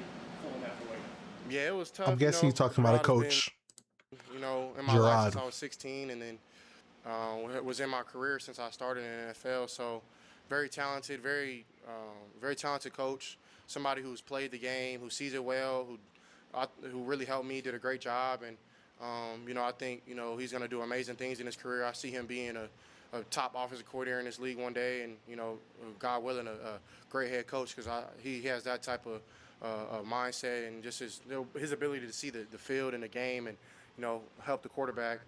pulling that away? Yeah, it was tough. I'm guessing you're talking about a coach. In my life since I was 16, and then it was in my career since I started in the NFL. So very talented, very talented coach. Somebody who's played the game, who sees it well, who really helped me, did a great job. And, I think, he's going to do amazing things in his career. I see him being a top offensive coordinator in this league one day, and, God willing, a great head coach, because he has that type of mindset and just his ability to see the field and the game and, help the quarterback.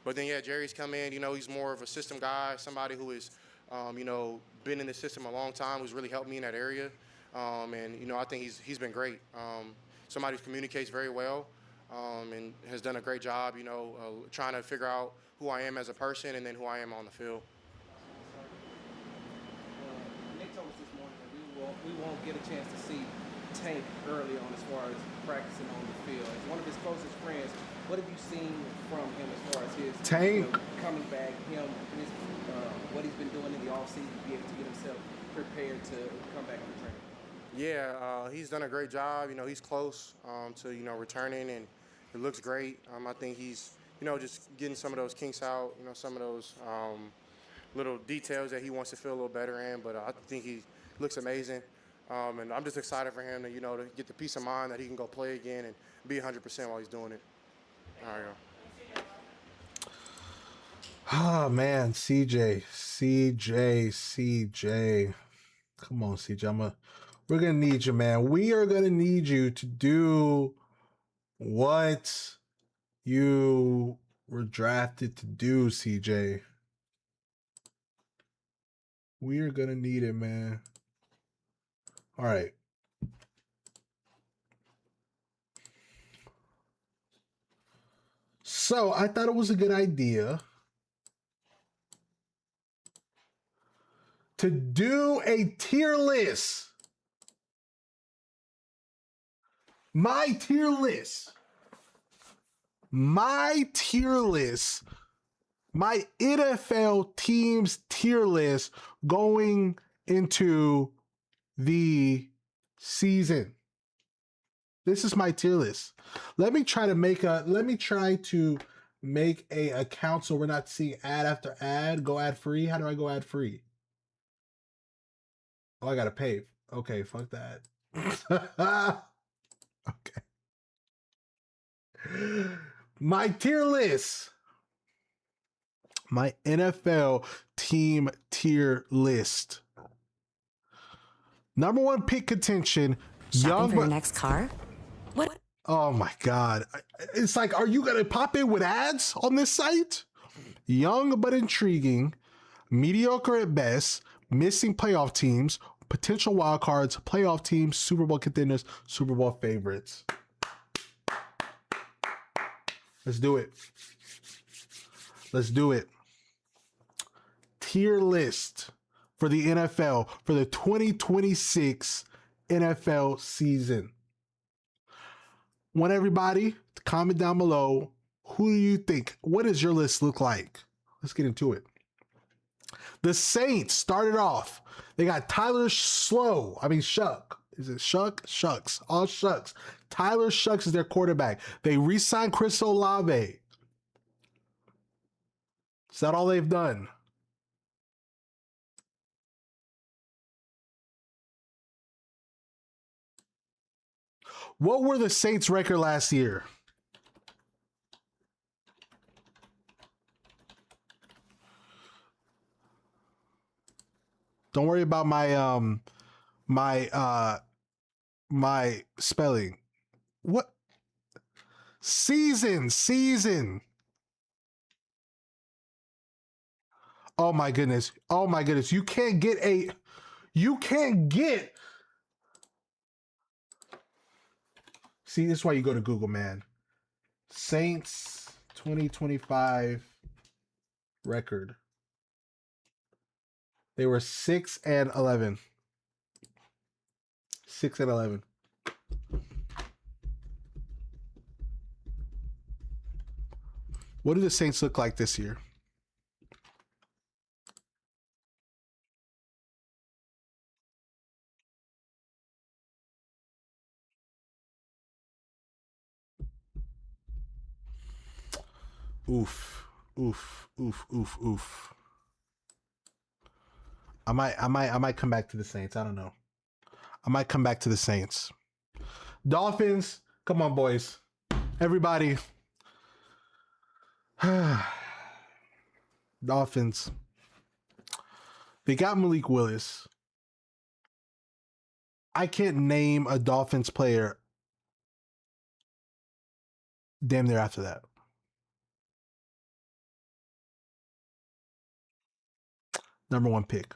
But then, yeah, Jerry's come in, he's more of a system guy, somebody who is, been in the system a long time, who's really helped me in that area. And, I think he's been great. Somebody who communicates very well and has done a great job, trying to figure out who I am as a person and then who I am on the field. Nick told us this morning that we won't get a chance to see Tank early on as far as practicing on the field. As one of his closest friends, what have you seen from him as far as his Tank coming back, what he's been doing in the offseason to be able to get himself prepared to come back into training? Yeah, he's done a great job. He's close to, returning, and it looks great. I think he's, just getting some of those kinks out, some of those little details that he wants to feel a little better in. But I think he looks amazing. And I'm just excited for him to, to get the peace of mind that he can go play again and be 100% while he's doing it. All right, Oh man, CJ. Come on, CJ. We're gonna need you, man. We are gonna need you to do what you were drafted to do, CJ. We are gonna need it, man. All right. So I thought it was a good idea to do a tier list. My tier list. My NFL teams tier list going into the season. This is my tier list. Let me try to make a account so we're not seeing ad after ad. Go ad free. How do I go ad free? Oh, I gotta pay. Okay, fuck that. Okay. My tier list. My NFL team tier list. Number one pick contention. Shopping for your next car? What? Oh my God. It's like, are you going to pop in with ads on this site? Young but intriguing, mediocre at best, missing playoff teams, potential wild cards, playoff teams, Super Bowl contenders, Super Bowl favorites. Let's do it. Let's do it. Tier list for the NFL for the 2026 NFL season. Want everybody to comment down below. Who do you think? What does your list look like? Let's get into it. The Saints started off. They got Tyler Shuck. Is it Shuck? Shucks. All Shucks. Tyler Shucks is their quarterback. They re-signed Chris Olave. Is that all they've done? What were the Saints' record last year? Don't worry about my spelling. What? Season. Oh my goodness. You can't get. See, this is why you go to Google, man. Saints 2025 record. They were 6-11. 6-11. What do the Saints look like this year? Oof. I might come back to the Saints. I don't know. I might come back to the Saints. Dolphins, come on, boys. Everybody. Dolphins. They got Malik Willis. I can't name a Dolphins player damn near after that. Number one pick.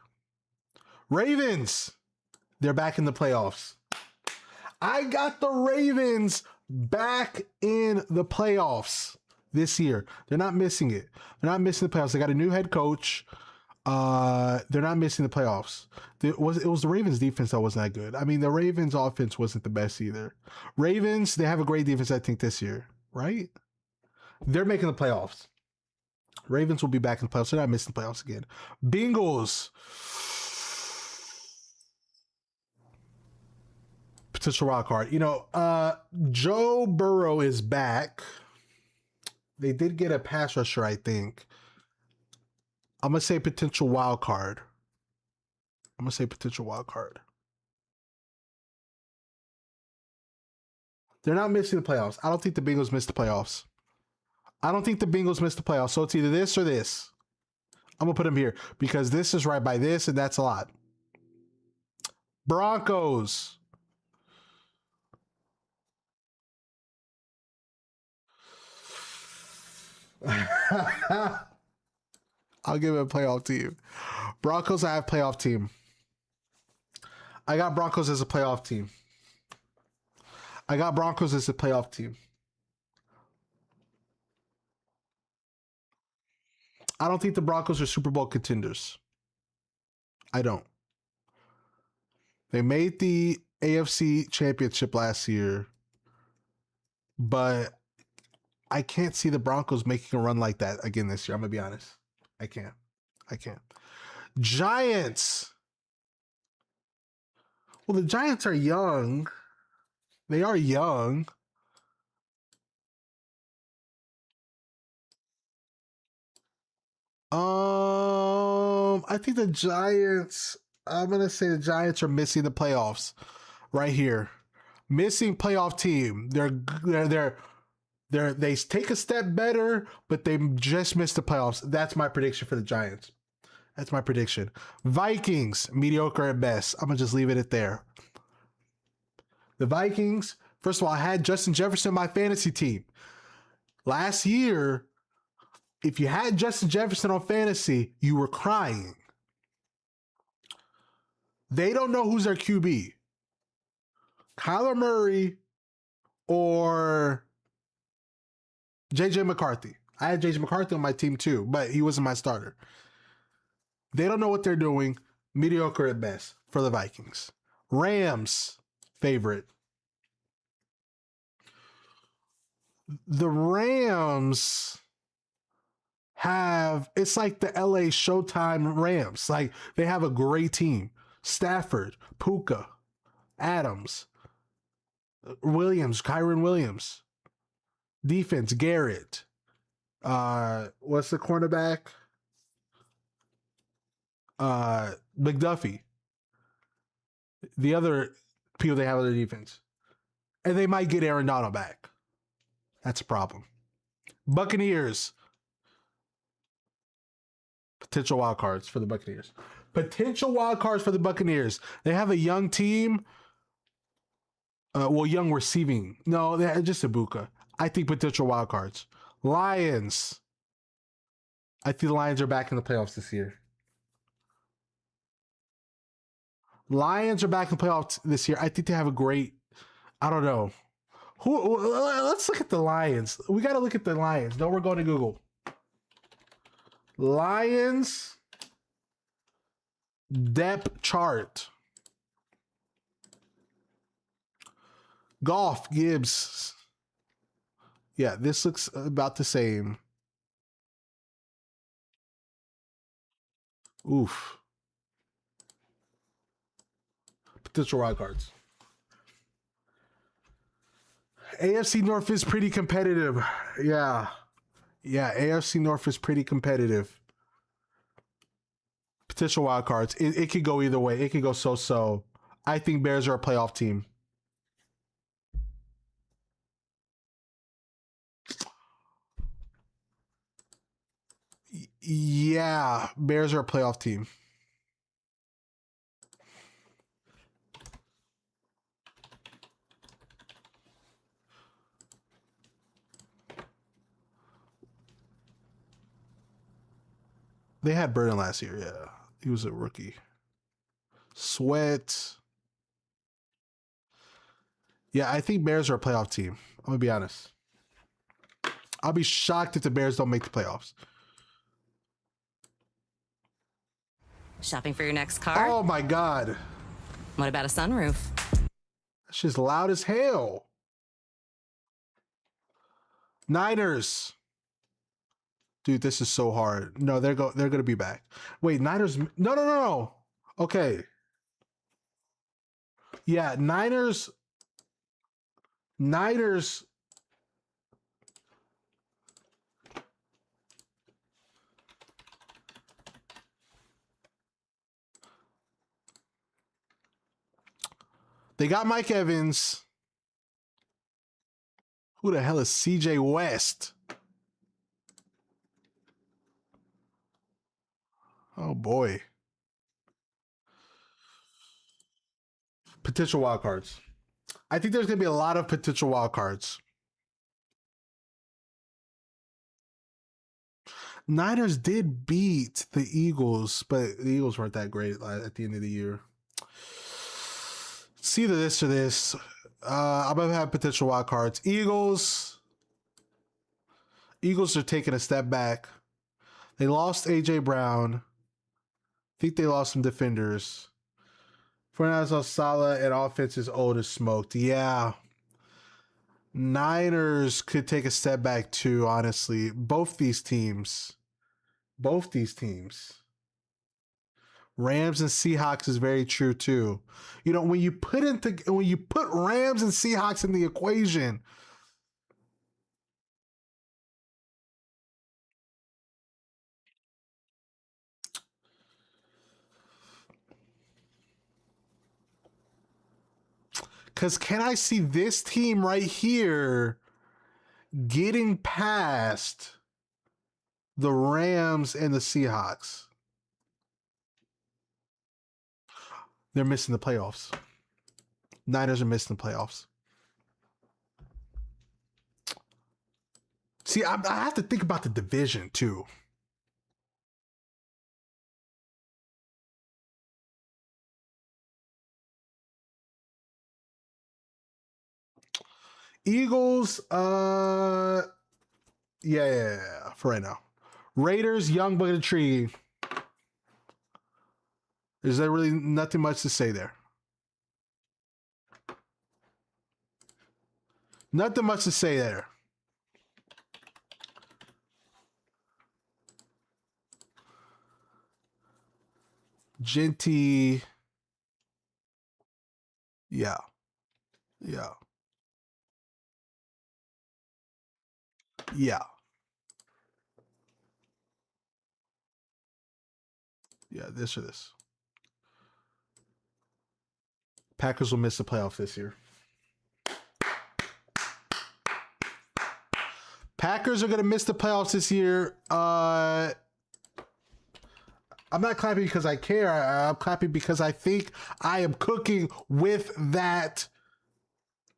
Ravens. They're back in the playoffs. I got the Ravens back in the playoffs this year. They're not missing it. They're not missing the playoffs. They got a new head coach. They're not missing the playoffs. It was the Ravens defense that wasn't that good. I mean, the Ravens offense wasn't the best either. Ravens, they have a great defense, I think, this year, right? They're making the playoffs. Ravens will be back in the playoffs. They're not missing the playoffs again. Bengals. Potential wild card. Joe Burrow is back. They did get a pass rusher, I think. I'm going to say potential wild card. They're not missing the playoffs. I don't think the Bengals missed the playoffs. So it's either this or this. I'm gonna put them here because this is right by this, and that's a lot. Broncos. I'll give it a playoff team. Broncos, I have playoff team. I got Broncos as a playoff team. I got Broncos as a playoff team. I don't think the Broncos are Super Bowl contenders. I don't. They made the AFC Championship last year, but I can't see the Broncos making a run like that again this year. I'm going to be honest. I can't. Giants. Well, the Giants are young. They are young. I think the Giants, I'm going to say the Giants are missing the playoffs right here. Missing playoff team. They take a step better, but they just missed the playoffs. That's my prediction for the Giants. That's my prediction. Vikings, mediocre at best. I'm going to just leave it at there. The Vikings, first of all, I had Justin Jefferson on my fantasy team. Last year, if you had Justin Jefferson on fantasy, you were crying. They don't know who's their QB. Kyler Murray or JJ McCarthy. I had JJ McCarthy on my team too, but he wasn't my starter. They don't know what they're doing. Mediocre at best for the Vikings. Rams, favorite. The Rams have, it's like the LA Showtime Rams. Like, they have a great team. Stafford, Puka, Adams, Williams, Kyron Williams. Defense, Garrett. What's the cornerback? McDuffie. The other people they have on the defense. And they might get Aaron Donald back. That's a problem. Buccaneers. Potential wild cards for the Buccaneers. They have a young team. Young receiving. No, they're just Ibuka. I think potential wild cards. Lions. I think the Lions are back in the playoffs this year. Lions are back in the playoffs this year. I think they have a great, I don't know. Let's look at the Lions. We got to look at the Lions. No, we're going to Google. Lions depth chart. Goff, Gibbs. Yeah, this looks about the same. Oof. Potential wild cards. AFC North is pretty competitive. Yeah, AFC North is pretty competitive. Potential wild cards. It could go either way. It could go so-so. I think Bears are a playoff team. Yeah, Bears are a playoff team. They had Burden last year, yeah. He was a rookie. Sweat. Yeah, I think Bears are a playoff team. I'm going to be honest. I'll be shocked if the Bears don't make the playoffs. Shopping for your next car? Oh, my God. What about a sunroof? That's just loud as hell. Niners. Dude, this is so hard. No, they're going to be back. Wait, Niners. No. Okay. Yeah, Niners. They got Mike Evans. Who the hell is CJ West? boy. Potential wild cards. I think there's going to be a lot of potential wild cards. Niners did beat the Eagles, but the Eagles weren't that great at the end of the year. It's either this or this. I'm going to have potential wild cards. Eagles are taking a step back. They lost A.J. Brown. I think they lost some defenders. Fernando Salah and offense is old as smoked. Yeah. Niners could take a step back too, honestly. Both these teams. Rams and Seahawks is very true too. You know, when you put Rams and Seahawks in the equation, because can I see this team right here getting past the Rams and the Seahawks? They're missing the playoffs. Niners are missing the playoffs. See, I have to think about the division too. Eagles, yeah, for right now. Raiders, young but intriguing. Is there really nothing much to say there? Nothing much to say there. Genty. Yeah. Yeah. Yeah. Yeah, this or this. Packers will miss the playoffs this year. Packers are going to miss the playoffs this year. I'm not clapping because I care. I'm clapping because I think I am cooking with that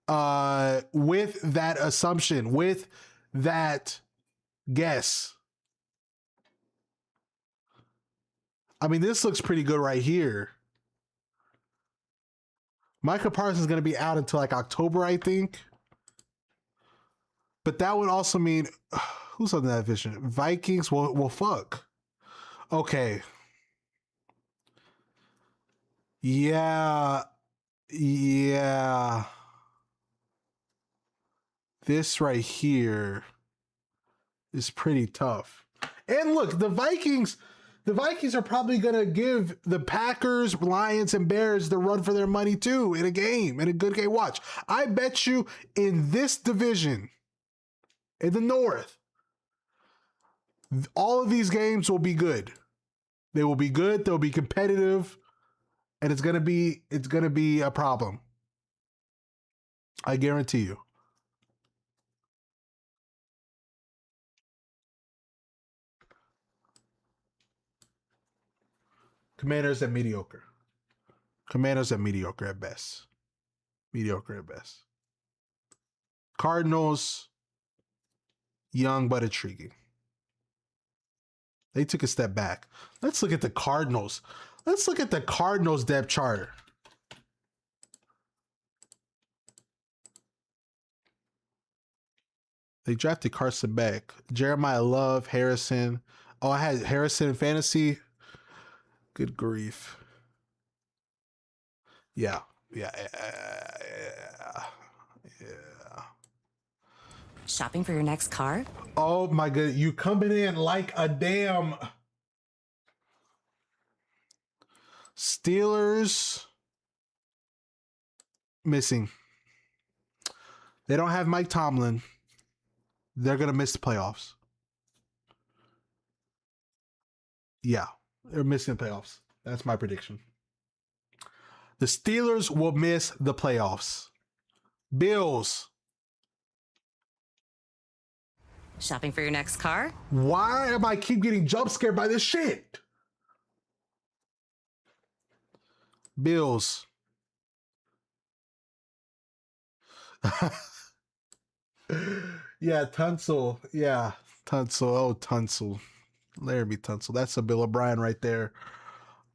assumption, with that guess. I mean, this looks pretty good right here. Micah Parsons is going to be out until like October, I think. But that would also mean, who's on that division? Vikings? Well, fuck. Okay. Yeah. This right here is pretty tough. And look, the Vikings are probably going to give the Packers, Lions, and Bears the run for their money too in a good game. Watch. I bet you in this division, in the North, all of these games will be good. They will be good. They'll be competitive, and it's gonna be a problem. I guarantee you. Commanders at mediocre. Commanders at mediocre at best. Mediocre at best. Cardinals, young but intriguing. They took a step back. Let's look at the Cardinals. Let's look at the Cardinals depth chart. They drafted Carson Beck, Jeremiah Love, Harrison. Oh, I had Harrison in fantasy. Good grief. Yeah. Shopping for your next car? Oh my god, you coming in like a damn Steelers missing. They don't have Mike Tomlin. They're going to miss the playoffs. Yeah, they're missing the playoffs. That's my prediction. The Steelers will miss the playoffs. Bills. Shopping for your next car? Why am I keep getting jump scared by this shit? Bills. Yeah, Tunsil. Yeah, Tunsil. Oh, Tunsil. Laramie Tunsil. That's a Bill O'Brien right there.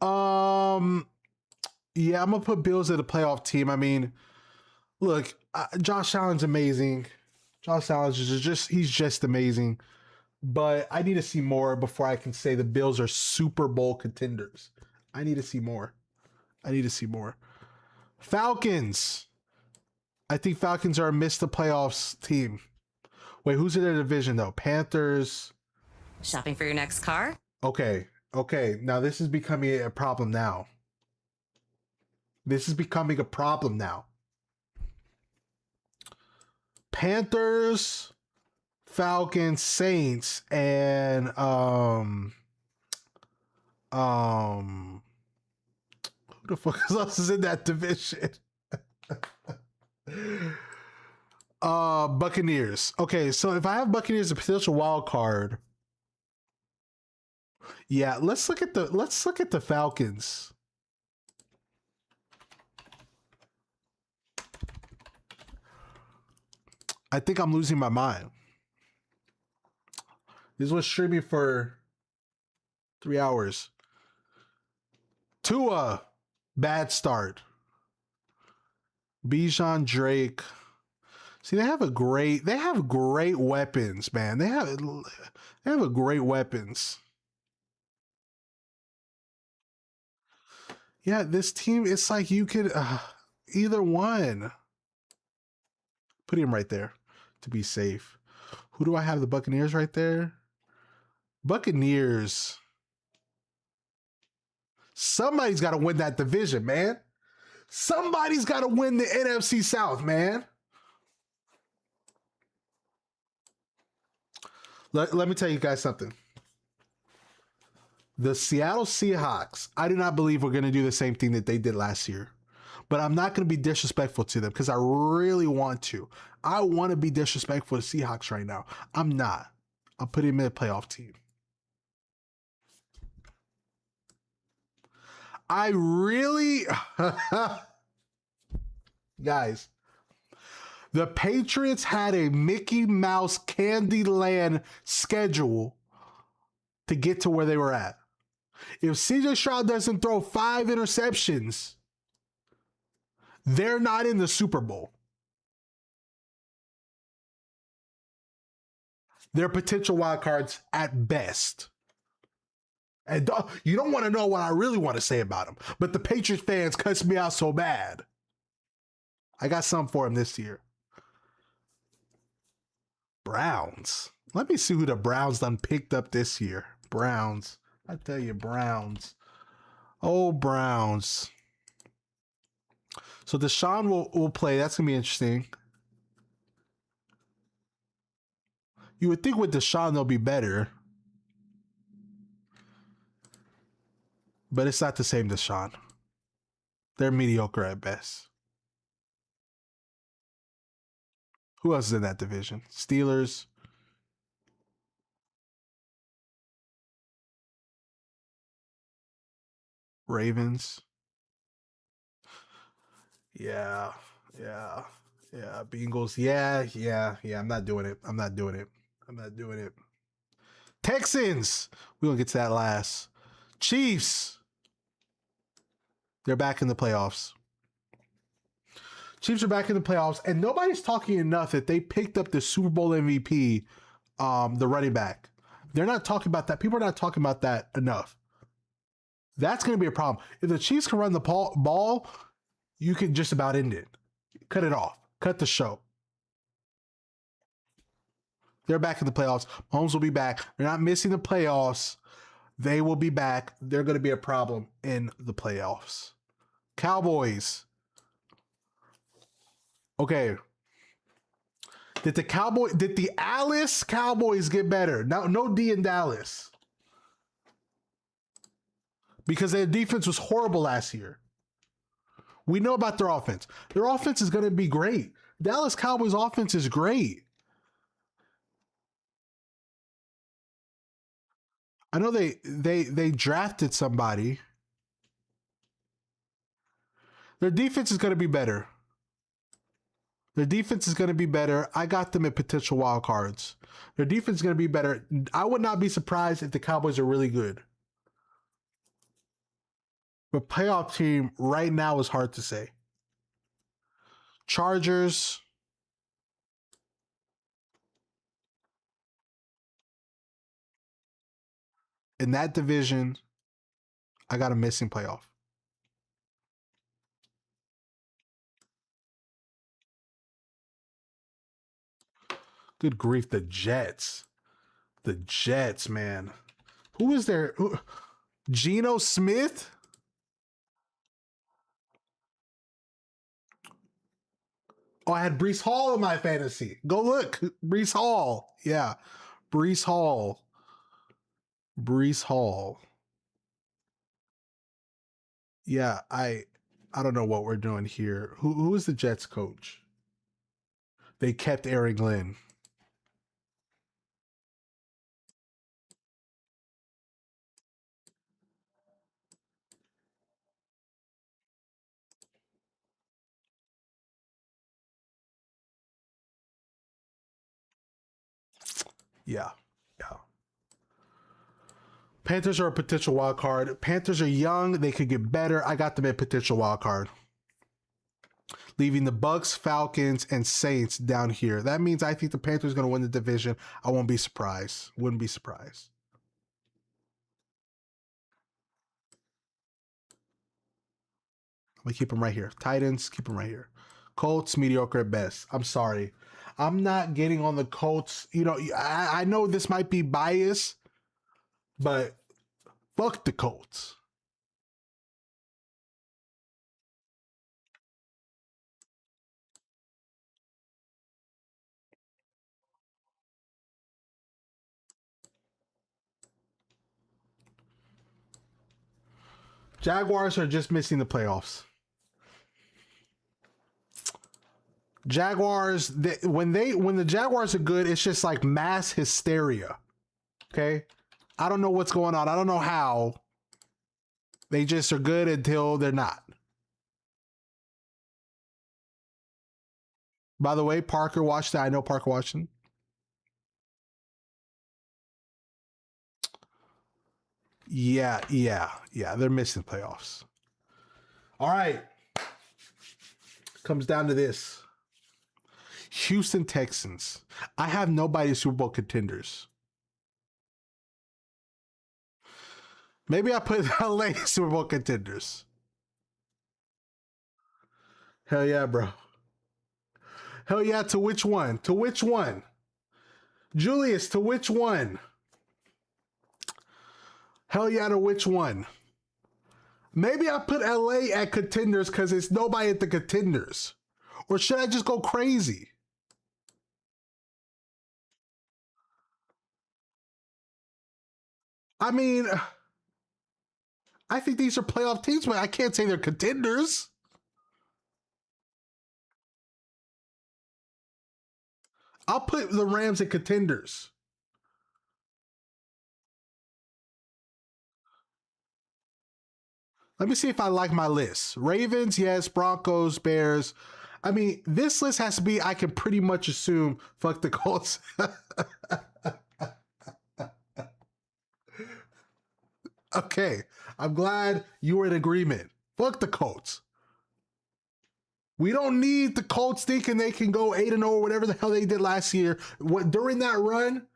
Yeah, I'm gonna put Bills at a playoff team. I mean, look, Josh Allen's amazing. Josh Allen's he's just amazing. But I need to see more before I can say the Bills are Super Bowl contenders. I need to see more. Falcons. I think Falcons are a miss the playoffs team. Wait, who's in their division though? Panthers. Shopping for your next car? Okay. Now this is becoming a problem now. Panthers, Falcons, Saints, and who the fuck else is in that division? Buccaneers. Okay, so if I have Buccaneers as a potential wild card, yeah, let's look at the Falcons. I think I'm losing my mind. This was streaming for 3 hours. Tua, bad start. Bijan, Drake. See, they have great weapons, man. They have a great weapons. Yeah, this team, it's like you could either one. Put him right there to be safe. Who do I have? The Buccaneers right there. Buccaneers. Somebody's got to win that division, man. Somebody's got to win the NFC South, man. Let me tell you guys something. The Seattle Seahawks, I do not believe we're going to do the same thing that they did last year. But I'm not going to be disrespectful to them because I really want to. I want to be disrespectful to Seahawks right now. I'm not. I'll put him in a playoff team. I really... Guys, the Patriots had a Mickey Mouse Candyland schedule to get to where they were at. If CJ Stroud doesn't throw 5 interceptions, they're not in the Super Bowl. They're potential wild cards at best. And you don't want to know what I really want to say about them. But the Patriots fans cuss me out so bad. I got something for them this year. Browns. Let me see who the Browns done picked up this year. Browns. I tell you, Browns. Oh, Browns. So Deshaun will play. That's going to be interesting. You would think with Deshaun they'll be better. But it's not the same Deshaun. They're mediocre at best. Who else is in that division? Steelers. Ravens. Yeah. Bengals. Yeah. I'm not doing it. Texans. We're going to get to that last. Chiefs. They're back in the playoffs. Chiefs are back in the playoffs, and nobody's talking enough that they picked up the Super Bowl MVP, the running back. They're not talking about that. People are not talking about that enough. That's going to be a problem. If the Chiefs can run the ball, you can just about end it. Cut it off. Cut the show. They're back in the playoffs. Mahomes will be back. They're not missing the playoffs. They will be back. They're going to be a problem in the playoffs. Cowboys. Okay. Did the Alice Cowboys get better? No D in Dallas. Because their defense was horrible last year. We know about their offense. Their offense is going to be great. Dallas Cowboys offense is great. I know they drafted somebody. Their defense is going to be better. Their defense is going to be better. I got them at potential wild cards. Their defense is going to be better. I would not be surprised if the Cowboys are really good. But playoff team right now is hard to say. Chargers. In that division, I got a missing playoff. Good grief, the Jets. The Jets, man. Who is there? Geno Smith? Oh, I had Breece Hall in my fantasy. Go look. Breece Hall. Yeah. Breece Hall. Breece Hall. Yeah, I don't know what we're doing here. Who is the Jets coach? They kept Aaron Glenn. Yeah. Panthers are a potential wild card. Panthers are young. They could get better. I got them at potential wild card. Leaving the Bucks, Falcons, and Saints down here. That means I think the Panthers are going to win the division. I won't be surprised. Wouldn't be surprised. I'm going to keep them right here. Titans, keep them right here. Colts, mediocre at best. I'm sorry. I'm not getting on the Colts. You know, I know this might be bias, but fuck the Colts. Jaguars are just missing the playoffs. Jaguars, when the Jaguars are good, it's just like mass hysteria. Okay? I don't know what's going on. I don't know how. They just are good until they're not. By the way, Parker watched that. I know Parker watched it. Yeah. They're missing playoffs. All right. Comes down to this. Houston Texans. I have nobody Super Bowl contenders. Maybe I put LA Super Bowl contenders. Hell yeah, bro. Hell yeah, to which one? To which one? Julius, to which one? Hell yeah, to which one? Maybe I put LA at contenders because it's nobody at the contenders. Or should I just go crazy? I mean, I think these are playoff teams, but I can't say they're contenders. I'll put the Rams at contenders. Let me see if I like my list. Ravens, yes. Broncos, Bears. I mean, this list has to be, I can pretty much assume, fuck the Colts. Okay, I'm glad you were in agreement. Fuck the Colts. We don't need the Colts thinking they can go 8-0 or whatever the hell they did last year. During that run,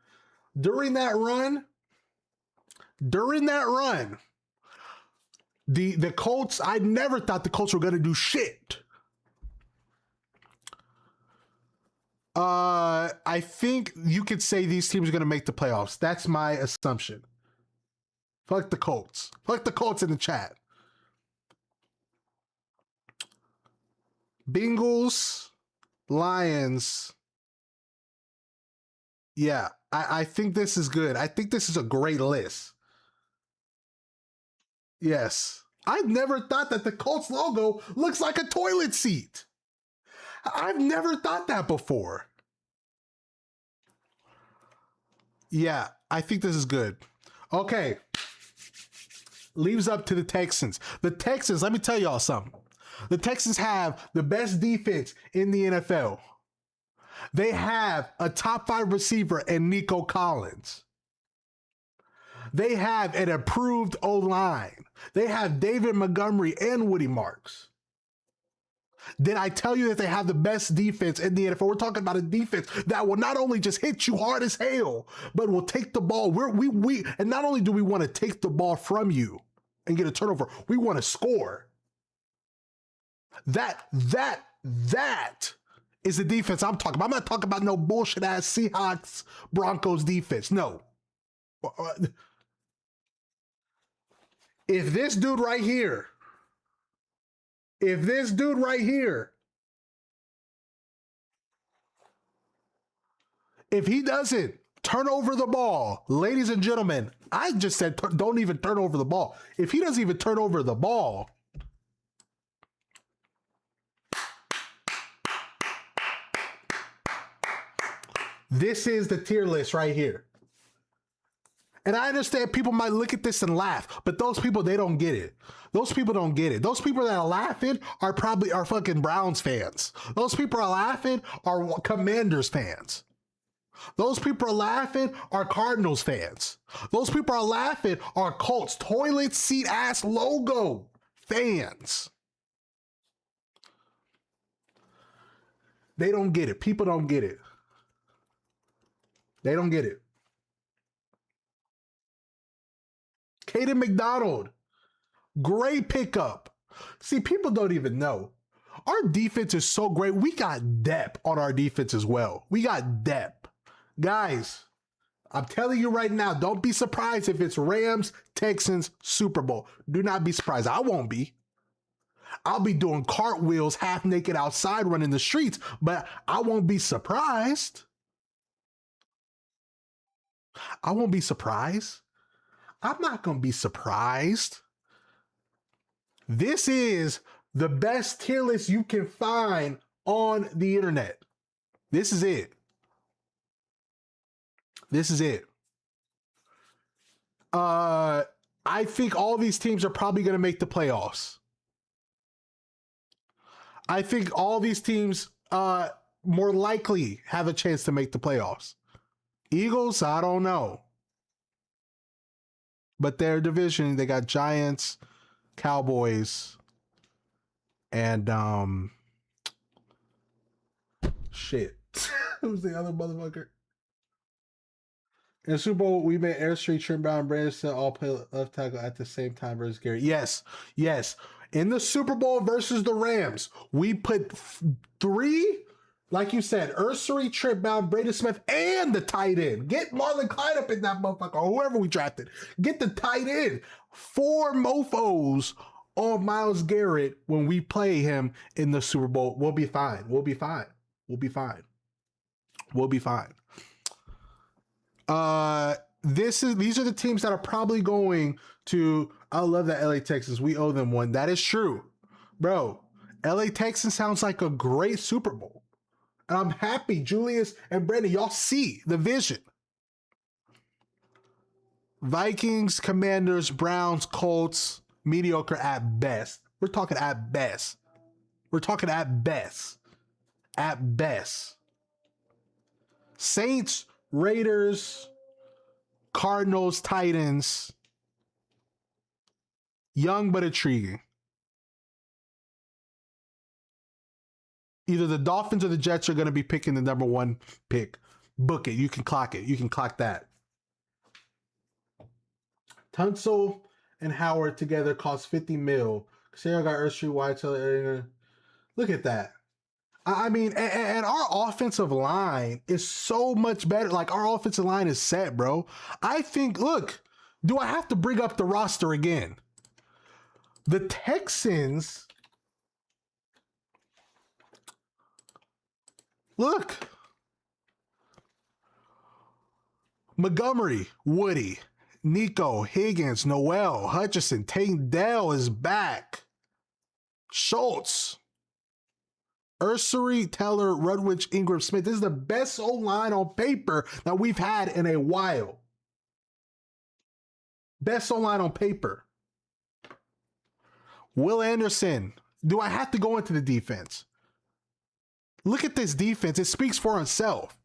the Colts, I never thought the Colts were going to do shit. I think you could say these teams are going to make the playoffs. That's my assumption. Fuck the Colts. Fuck the Colts in the chat. Bengals, Lions. Yeah, I think this is good. I think this is a great list. Yes. I've never thought that the Colts logo looks like a toilet seat. I've never thought that before. Yeah, I think this is good. Okay. Leaves up to the Texans. The Texans, let me tell y'all something. The Texans have the best defense in the NFL. They have a top 5 receiver in Nico Collins. They have an improved O-line. They have David Montgomery and Woody Marks. Did I tell you that they have the best defense in the NFL? We're talking about a defense that will not only just hit you hard as hell, but will take the ball. And not only do we want to take the ball from you and get a turnover, we want to score. That is the defense I'm talking about. I'm not talking about no bullshit ass Seahawks Broncos defense. No. If this dude right here, if he doesn't turn over the ball, ladies and gentlemen, I just said don't even turn over the ball. If he doesn't even turn over the ball, this is the tier list right here. And I understand people might look at this and laugh, but those people, they don't get it. Those people don't get it. Those people that are laughing are probably our fucking Browns fans. Those people are laughing are Commanders fans. Those people are laughing are Cardinals fans. Those people are laughing are Colts toilet seat ass logo fans. They don't get it. People don't get it. They don't get it. Caden McDonald, great pickup. See, people don't even know. Our defense is so great. We got depth on our defense as well. We got depth. Guys, I'm telling you right now, don't be surprised if it's Rams, Texans, Super Bowl. Do not be surprised. I won't be. I'll be doing cartwheels half naked outside running the streets, but I won't be surprised. I won't be surprised. I'm not going to be surprised. This is the best tier list you can find on the internet. This is it. This is it. I think all these teams are probably going to make the playoffs. I think all these teams more likely have a chance to make the playoffs. Eagles, I don't know. But their division, they got Giants, Cowboys, and shit. Who's the other motherfucker? In the Super Bowl, we made Airstreet, Trimbound, and Branson all play left tackle at the same time versus Gary. Yes. In the Super Bowl versus the Rams, we put 3, like you said, Ursery, Trimbound, Braden Smith, and the tight end. Get Marlon Clyde up in that motherfucker, or whoever we drafted. Get the tight end. 4 mofos on Myles Garrett when we play him in the Super Bowl. We'll be fine. These are the teams that are probably going to. I love that LA Texans. We owe them one. That is true, bro. LA Texans sounds like a great Super Bowl, and I'm happy. Julius and Brandon, y'all see the vision. Vikings, Commanders, Browns, Colts, mediocre at best. We're talking at best. At best. Saints, Raiders, Cardinals, Titans. Young but intriguing. Either the Dolphins or the Jets are going to be picking the number 1 pick. Book it. You can clock it. You can clock that. Tunsil and Howard together cost $50 million. Sarah got Ursery, White. Look at that. I mean, and our offensive line is so much better. Like, our offensive line is set, bro. I think, look, do I have to bring up the roster again? The Texans, look. Montgomery, Woody, Nico, Higgins, Noel, Hutchinson, Tate Dell is back. Schultz, Ursery, Teller, Rudwich, Ingram, Smith. This is the best O-line on paper that we've had in a while. Best O-line on paper. Will Anderson, Do I have to go into the defense? Look at this defense. It speaks for itself.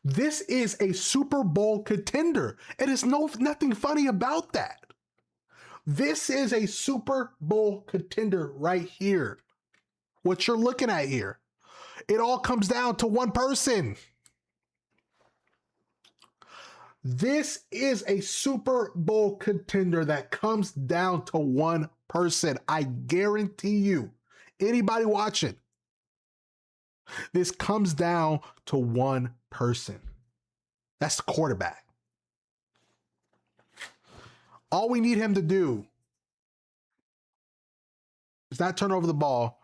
This is a Super Bowl contender. It is nothing funny about that. This is a Super Bowl contender right here. What you're looking at here. It all comes down to one person. This is a Super Bowl contender that comes down to one person. I guarantee you, anybody watching, this comes down to one person. That's the quarterback. All we need him to do is not turn over the ball.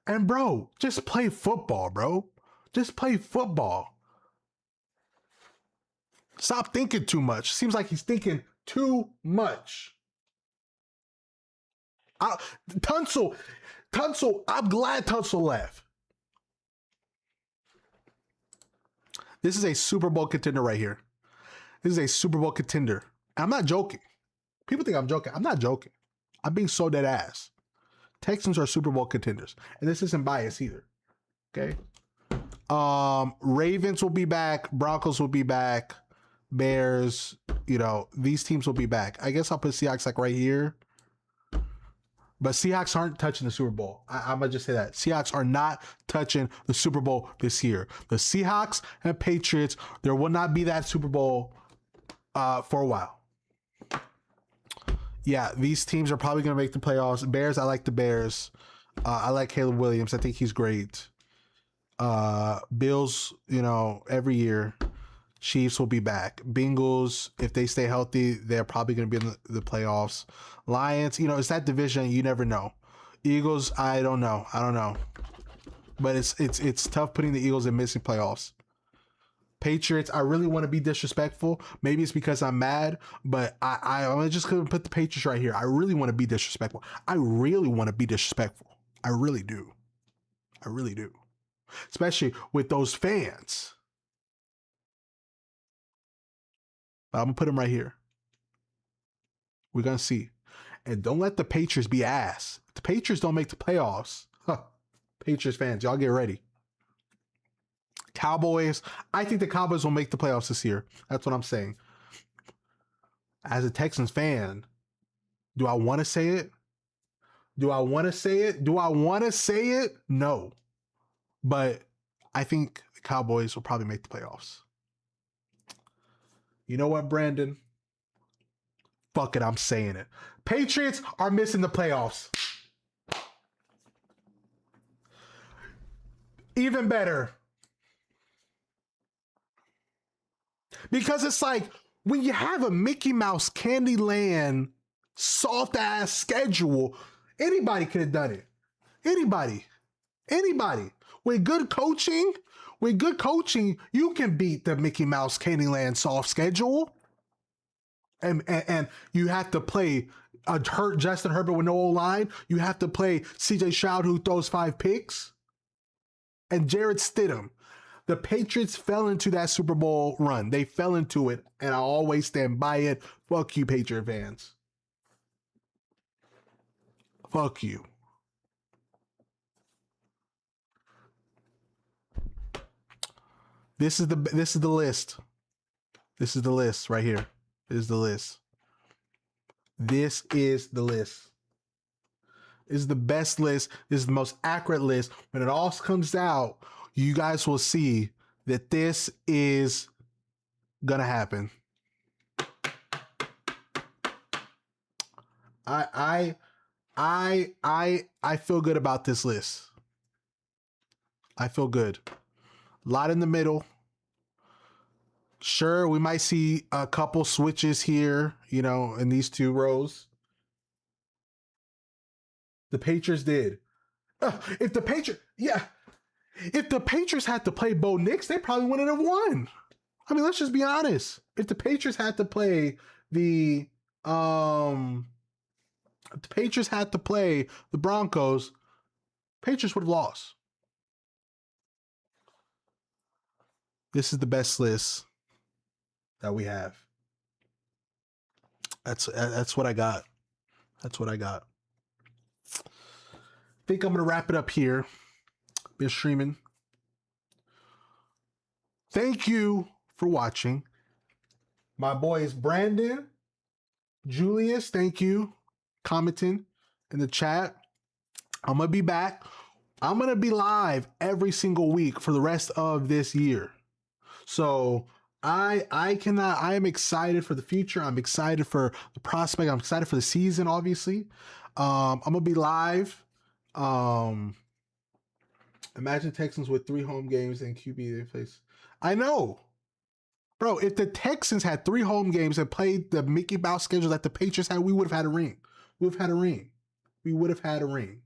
And bro, just play football, bro. Just play football. Stop thinking too much. Seems like he's thinking too much. Tunsil, I'm glad Tunsil left. This is a Super Bowl contender right here. This is a Super Bowl contender. I'm not joking. People think I'm joking. I'm not joking. I'm being so dead ass. Texans are Super Bowl contenders. And this isn't biased either. Okay? Ravens will be back. Broncos will be back. Bears, these teams will be back. I guess I'll put Seahawks like right here. But Seahawks aren't touching the Super Bowl. I'm going to just say that. Seahawks are not touching the Super Bowl this year. The Seahawks and Patriots, there will not be that Super Bowl for a while. Yeah, these teams are probably going to make the playoffs. Bears, I like the Bears. I like Caleb Williams. I think he's great. Bills, every year. Chiefs will be back. Bengals, if they stay healthy, they're probably going to be in the playoffs. Lions, it's that division. You never know. Eagles, I don't know. But it's tough putting the Eagles in missing playoffs. Patriots, I really want to be disrespectful. Maybe it's because I'm mad, but I'm just going to put the Patriots right here. I really want to be disrespectful. I really do. Especially with those fans. I'm going to put him right here. We're going to see. And don't let the Patriots be ass. If the Patriots don't make the playoffs, Patriots fans, y'all get ready. Cowboys, I think the Cowboys will make the playoffs this year. That's what I'm saying. As a Texans fan, do I want to say it? No. But I think the Cowboys will probably make the playoffs. You know what, Brandon? Fuck it, I'm saying it. Patriots are missing the playoffs. Even better. Because it's like, when you have a Mickey Mouse Candyland soft ass schedule, anybody could have done it. Anybody. With good coaching, you can beat the Mickey Mouse Candyland soft schedule. And you have to play a hurt Justin Herbert with no O-line. You have to play CJ Stroud, who throws 5 picks. And Jarrett Stidham. The Patriots fell into that Super Bowl run. They fell into it, and I always stand by it. Fuck you, Patriot fans. Fuck you. This is the list. This is the list right here. This is the list. This is the list. This is the best list. This is the most accurate list. When it all comes out, you guys will see that this is gonna happen. I feel good about this list. I feel good. A lot in the middle. Sure, we might see a couple switches here, in these 2 rows. The Patriots did. If the Patriots had to play Bo Nix, they probably wouldn't have won. I mean, let's just be honest. If the Patriots had to play the Broncos, Patriots would have lost. This is the best list that we have. That's what I got. think I'm going to wrap it up here. Been streaming. Thank you for watching. My boys Brandon, Julius, thank you. Commenting in the chat. I'm going to be back. I'm going to be live every single week for the rest of this year. So I am excited for the future. I'm excited for the prospect. I'm excited for the season, obviously. I'm going to be live. Imagine Texans with 3 home games and QB they face. I know. Bro, if the Texans had 3 home games and played the Mickey Mouse schedule that the Patriots had, we would have had a ring. We would have had a ring. We would have had a ring.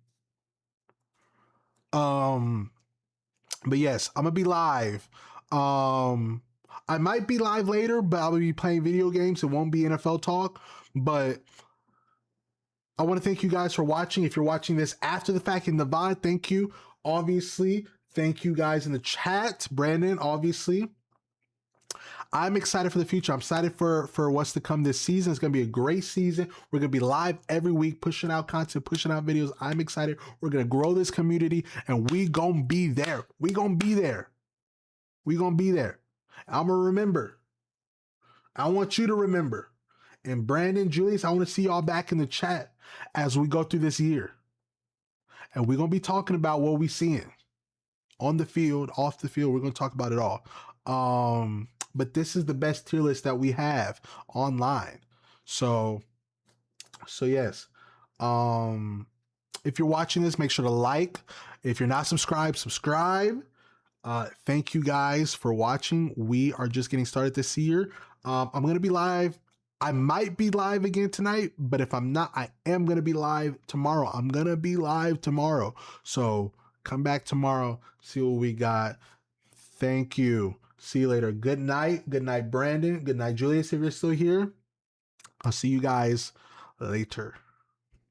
But yes, I'm gonna be live. I might be live later, but I'll be playing video games. It won't be NFL talk. But I want to thank you guys for watching. If you're watching this after the fact in the VOD, thank you. Obviously, thank you guys in the chat. Brandon, obviously. I'm excited for the future. I'm excited for what's to come this season. It's going to be a great season. We're going to be live every week, pushing out content, pushing out videos. I'm excited. We're going to grow this community, and we going to be there. We going to be there. We going to be there. I'm going to remember. I want you to remember. And Brandon, Julius, I want to see y'all back in the chat as we go through this year. And we're going to be talking about what we seeing on the field, off the field. We're going to talk about it all. But this is the best tier list that we have online. So yes. If you're watching this, make sure to like. If you're not subscribed, subscribe. Thank you guys for watching. We are just getting started this year. I'm going to be live. I might be live again tonight, but if I'm not, I am going to be live tomorrow. I'm going to be live tomorrow. So come back tomorrow, see what we got. Thank you. See you later. Good night. Good night, Brandon. Good night, Julius, if you're still here. I'll see you guys later.